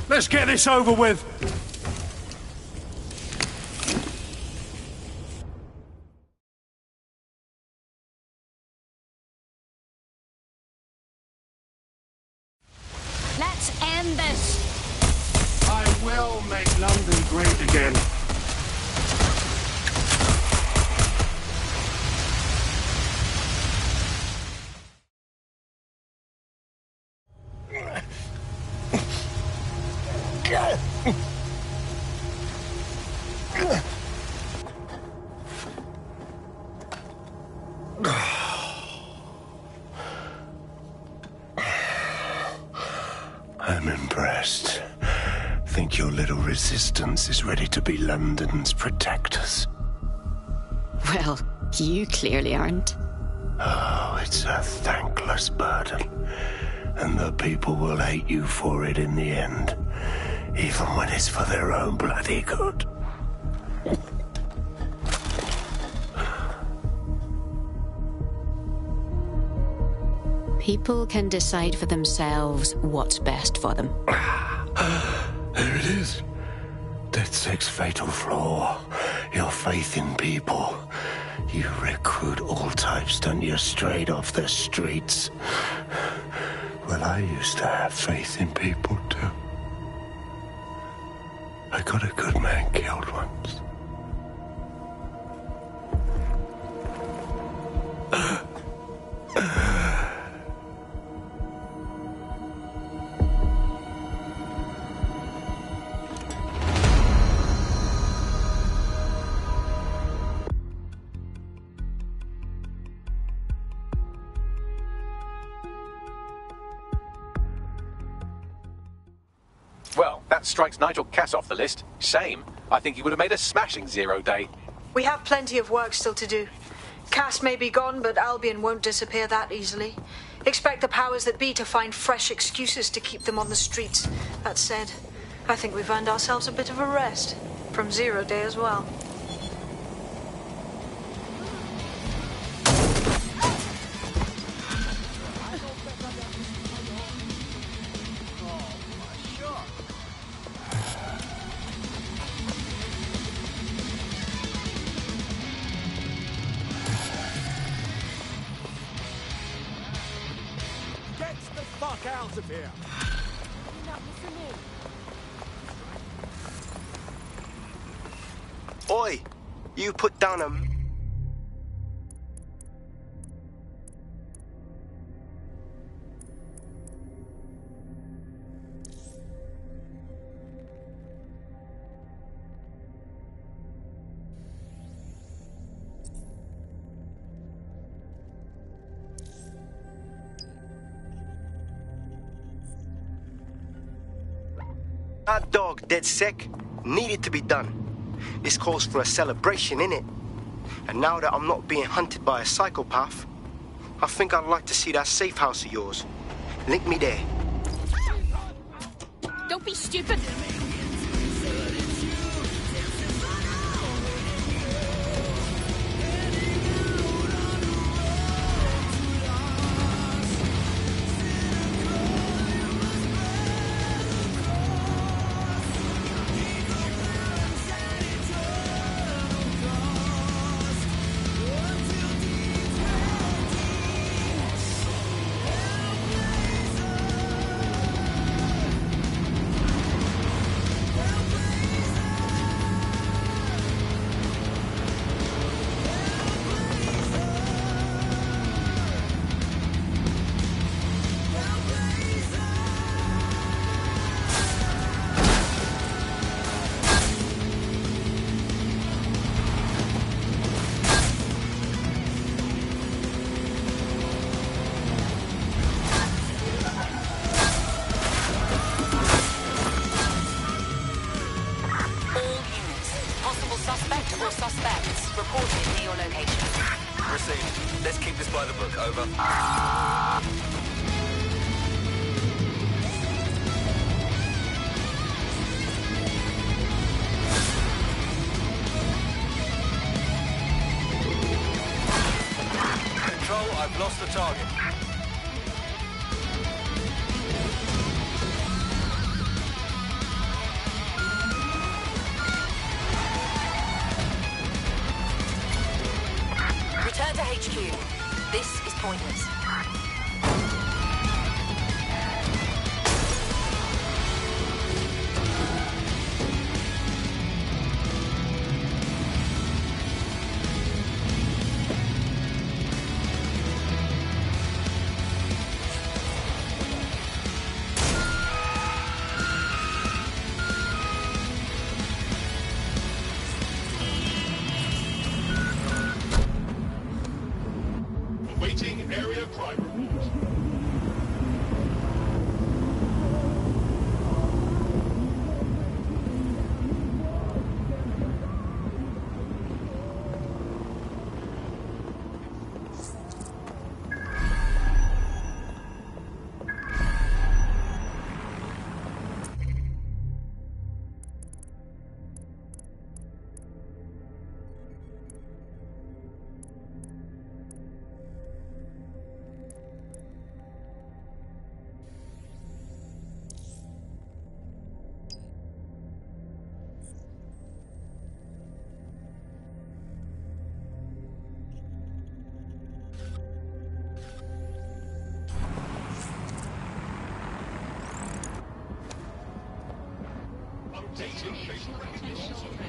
Let's get this over with. Let's end this. I will make London great again. I'm impressed. Think your little resistance is ready to be London's protectors? Well, you clearly aren't. Oh, it's a thankless burden. And the people will hate you for it in the end. Even when it's for their own bloody good. People can decide for themselves what's best for them. There it is. DedSec's fatal flaw. Your faith in people. You recruit all types, don't you, straight off the streets. Well, I used to have faith in people, too. I got a good man killed once. Well, that strikes Nigel Cass off the list. Shame. I think he would have made a smashing 0 day. We have plenty of work still to do. Cass may be gone, but Albion won't disappear that easily. Expect the powers that be to find fresh excuses to keep them on the streets. That said, I think we've earned ourselves a bit of a rest. From 0 day as well. Out of here. Oi, you put down a... That dog, DedSec, needed to be done. This calls for a celebration, innit? And now that I'm not being hunted by a psychopath, I think I'd like to see that safe house of yours. Link me there. Don't be stupid. Lost the target. Return to HQ. This is pointless. Awaiting area crime report. Updating facial recognition software.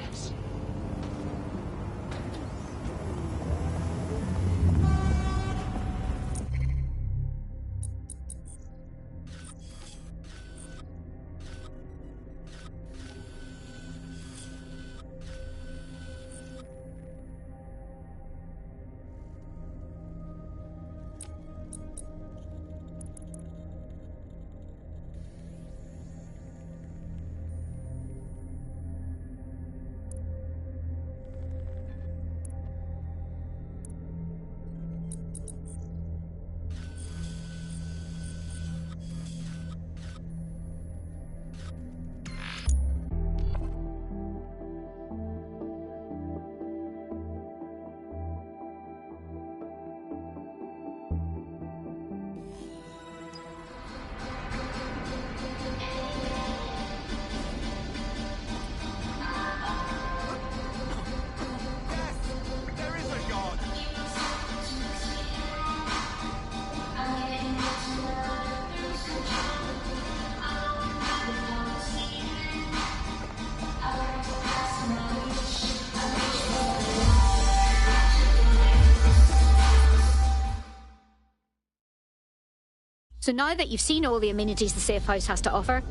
So now that you've seen all the amenities the safe house has to offer,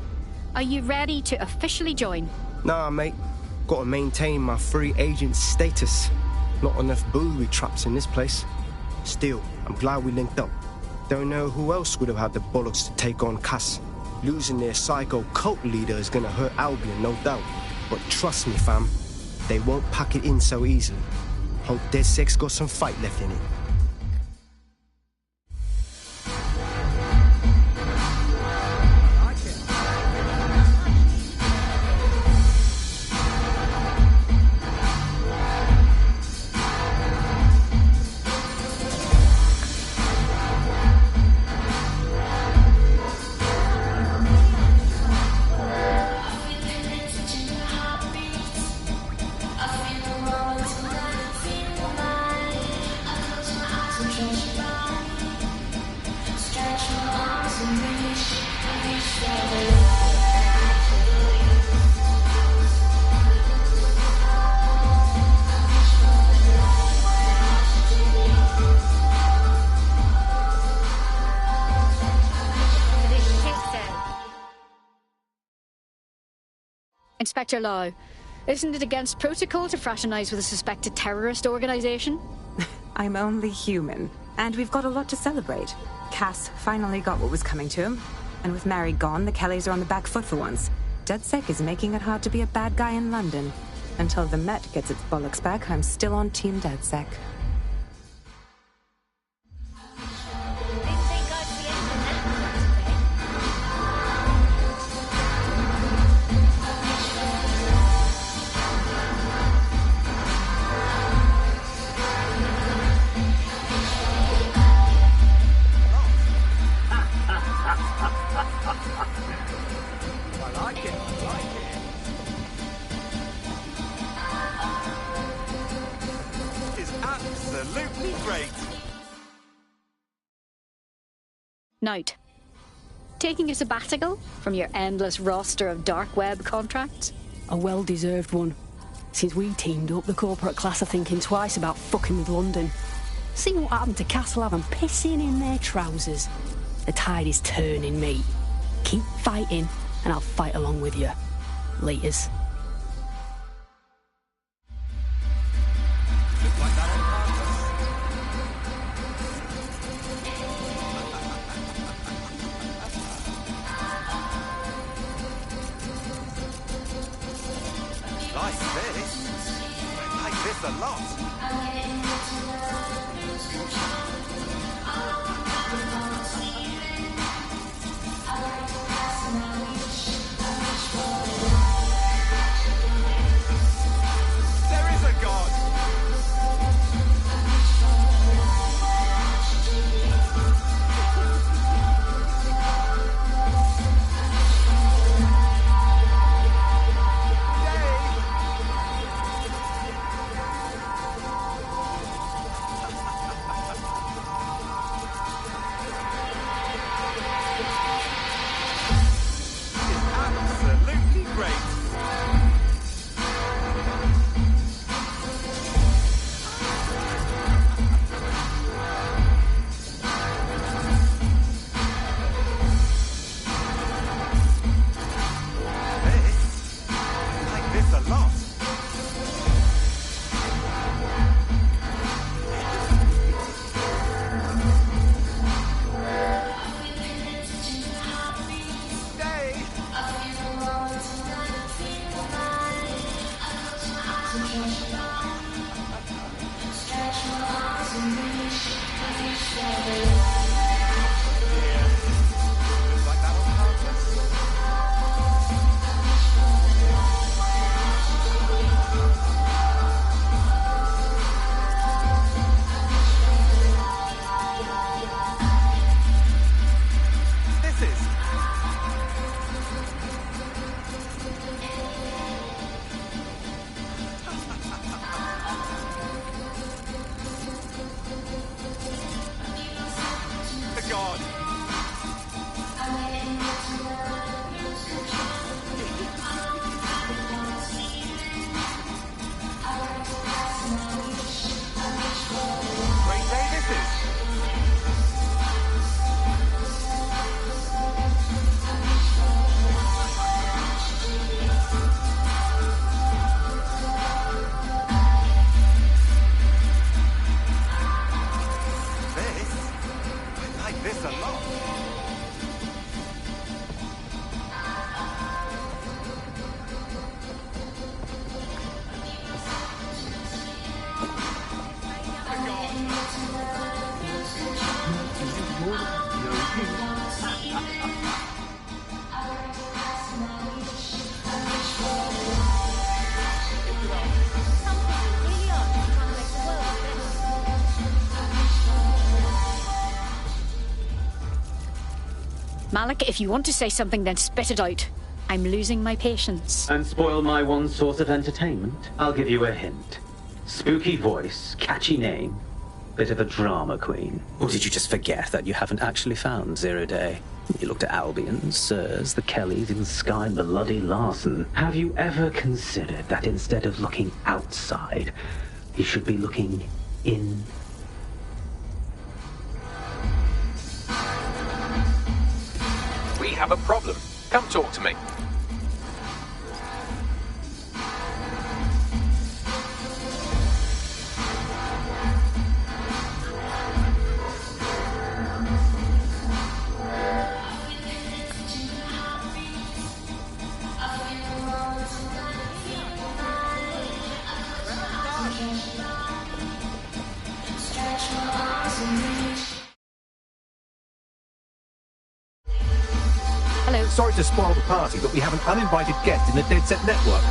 are you ready to officially join? Nah, mate. Gotta maintain my free agent status. Not enough booby traps in this place. Still, I'm glad we linked up. Don't know who else would have had the bollocks to take on Cass. Losing their psycho cult leader is gonna hurt Albion, no doubt. But trust me, fam, They won't pack it in so easily. Hope DedSec's got some fight left in it. Inspector Lau, isn't it against protocol to fraternise with a suspected terrorist organisation? I'm only human, and we've got a lot to celebrate. Cass finally got what was coming to him, and with Mary gone, the Kellys are on the back foot for once. DedSec is making it hard to be a bad guy in London. Until the Met gets its bollocks back, I'm still on Team DedSec. Night. Taking a sabbatical from your endless roster of dark web contracts? A well-deserved one. Since we teamed up, the corporate class are thinking twice about fucking with London. See what happened to Castlehaven pissing in their trousers. The tide is turning, mate. Keep fighting, and I'll fight along with you. Laters. Malik, if you want to say something, then spit it out. I'm losing my patience. And spoil my one source of entertainment? I'll give you a hint. Spooky voice, catchy name, bit of a drama queen. Or did you just forget that you haven't actually found Zero Day? You looked at Albion, Sirs, the Kellys, even Sky Bloody Larson. Have you ever considered that instead of looking outside, you should be looking in? We have a problem. Come talk to me. Hello. Sorry to spoil the party, but we have an uninvited guest in the Dead Set network.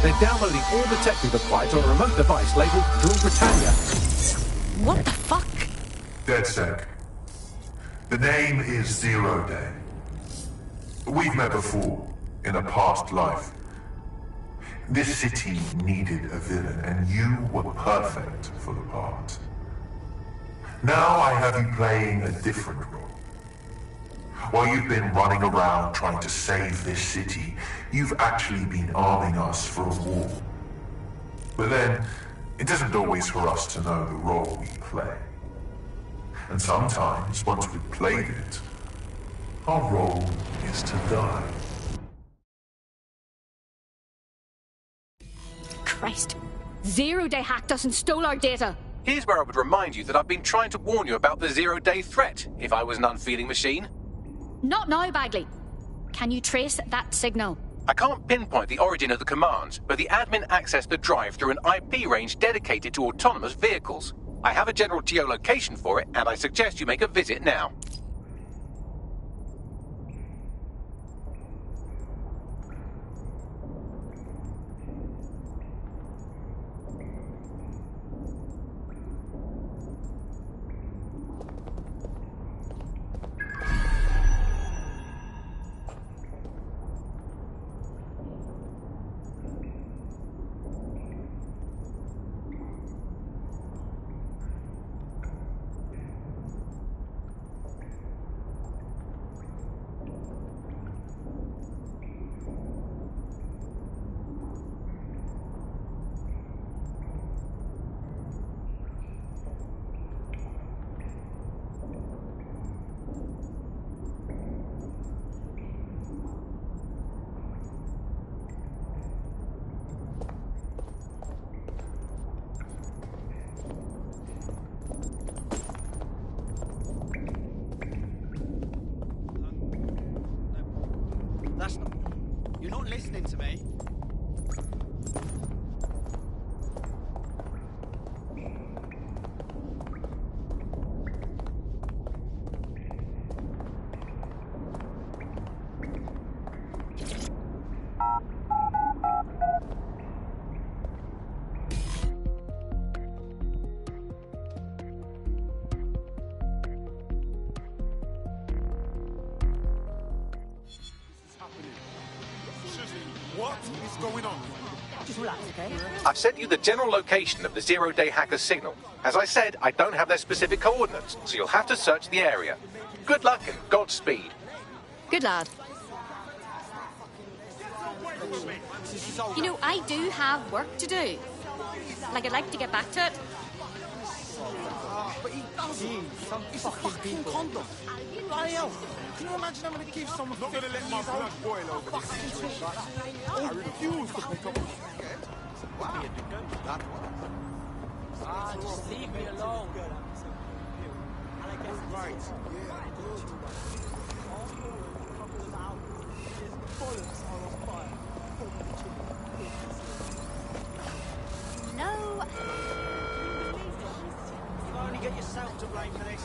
They're downloading all the tech we've acquired on a remote device labeled Drill Britannia. What the fuck? DedSec. The name is Zero Day. We've met before, in a past life. This city needed a villain, and you were perfect for the part. Now I have you playing a different role. While you've been running around trying to save this city, you've actually been arming us for a war. But then, it isn't always for us to know the role we play. And sometimes, once we've played it, our role is to die. Christ. Zero Day hacked us and stole our data. Here's where I would remind you that I've been trying to warn you about the zero-day threat, if I was an unfeeling machine. Not now, Bagley. Can you trace that signal? I can't pinpoint the origin of the command, but the admin accessed the drive through an IP range dedicated to autonomous vehicles. I have a general geolocation for it, and I suggest you make a visit now. That's not... You're not listening to me. What is going on? Just relax, okay? I've sent you the general location of the zero-day hacker's signal. As I said, I don't have their specific coordinates, so you'll have to search the area. Good luck and Godspeed. Good lad. You know, I do have work to do. Like, I'd like to get back to it. But he doesn't. It's a fucking condom. Bloody hell. Can you imagine having to give someone Not gonna let my blood boil over this situation. I refuse to pick up. Wow. Just leave me alone. Right. No. You only get yourself to blame for this.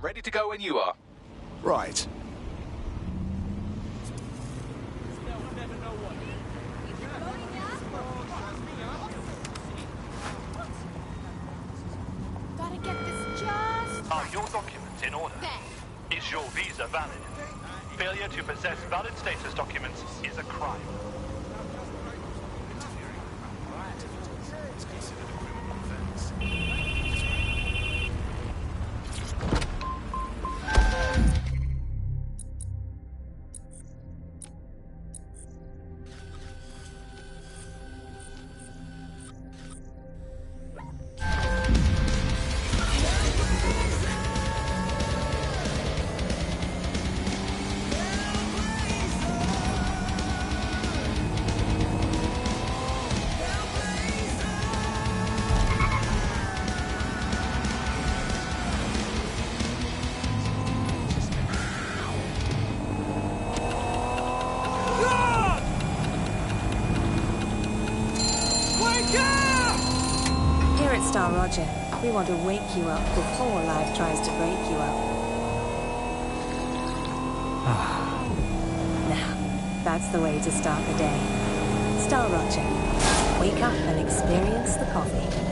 ready to go when you are. Right. Gotta get this just Are your documents in order? there. Is your visa valid? Failure to possess valid status documents is a crime. Here at Star Roger, we want to wake you up before life tries to break you up. Now, that's the way to start the day. Star Roger. Wake up and experience the coffee.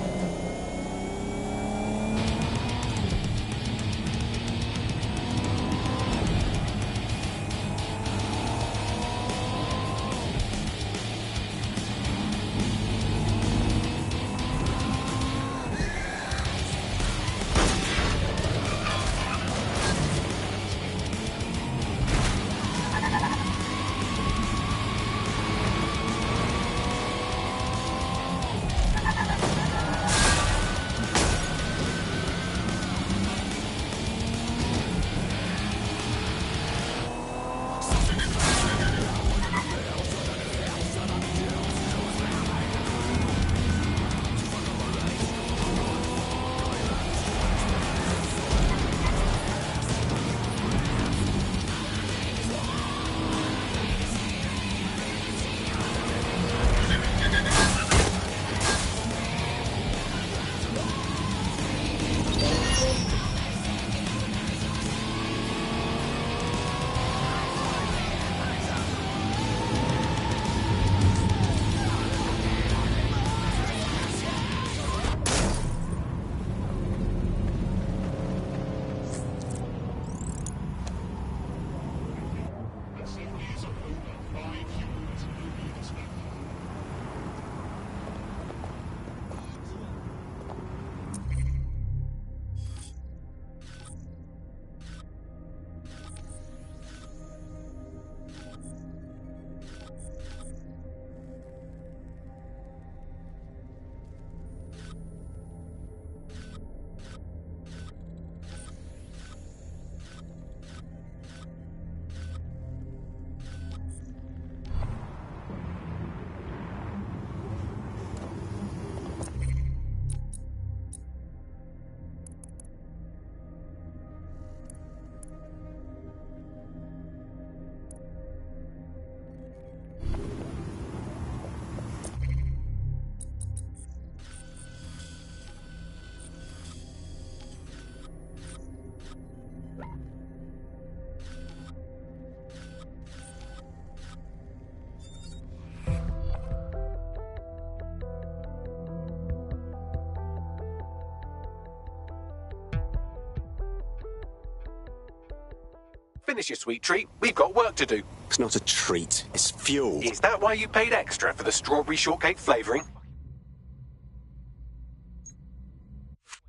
Finish your sweet treat. We've got work to do. It's not a treat. It's fuel. Is that why you paid extra for the strawberry shortcake flavouring?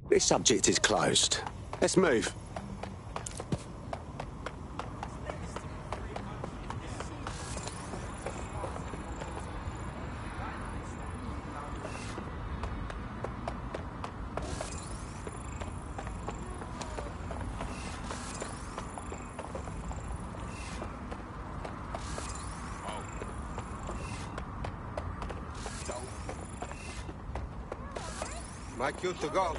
This subject is closed. Let's move. Mike, you to go.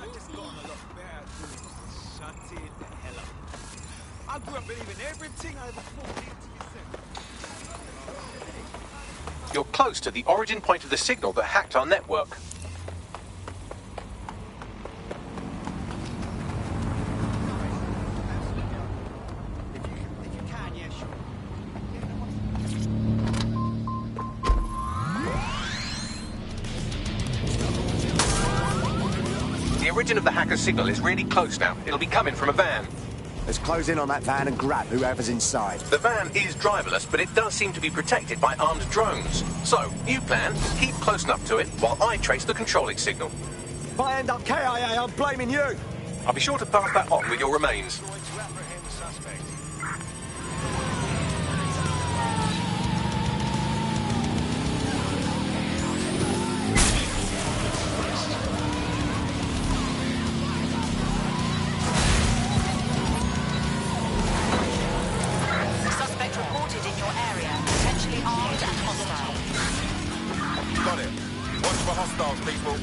I grew up believing everything I ever thought. You're close to the origin point of the signal that hacked our network. origin of the hacker's signal is really close now. It'll be coming from a van. Let's close in on that van and grab whoever's inside. The van is driverless, but it does seem to be protected by armed drones. So, new plan, keep close enough to it while I trace the controlling signal. If I end up KIA, I'm blaming you. I'll be sure to pass that on with your remains. Suspect reported in your area, potentially armed and hostile. Got it. Watch for hostiles, people.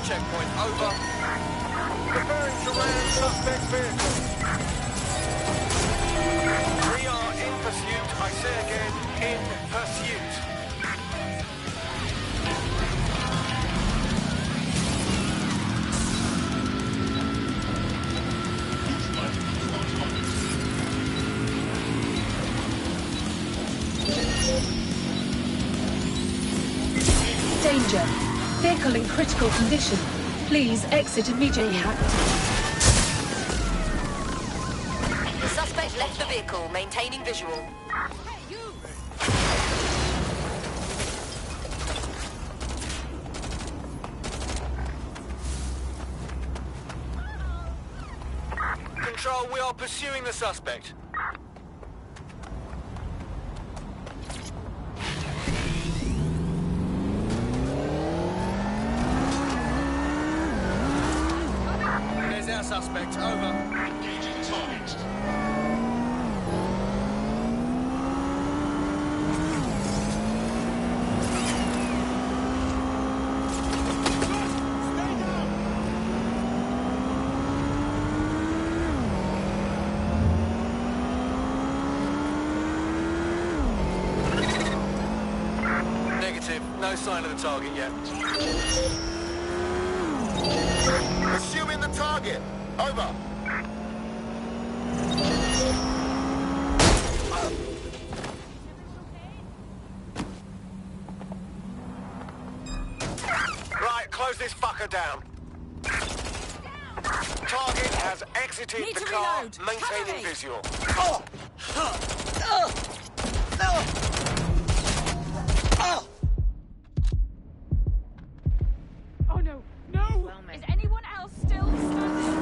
Checkpoint, over. Preparing to land suspect vehicle. We are in pursuit, I say again, in pursuit. Danger. Vehicle in critical condition. Please exit immediately. The suspect left the vehicle, maintaining visual. Control, we are pursuing the suspect. Our suspect, over. Engaging target. Negative. No sign of the target yet. Pursuing the target. Over. Right, close this fucker down. Target has exited the car, maintaining visual. Oh! Oh no, no! Is anyone else still standing?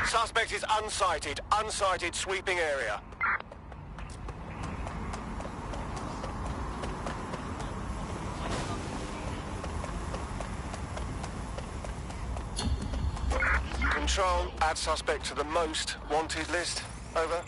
Suspect is unsighted. Unsighted sweeping area. Control, add suspect to the most wanted list. Over.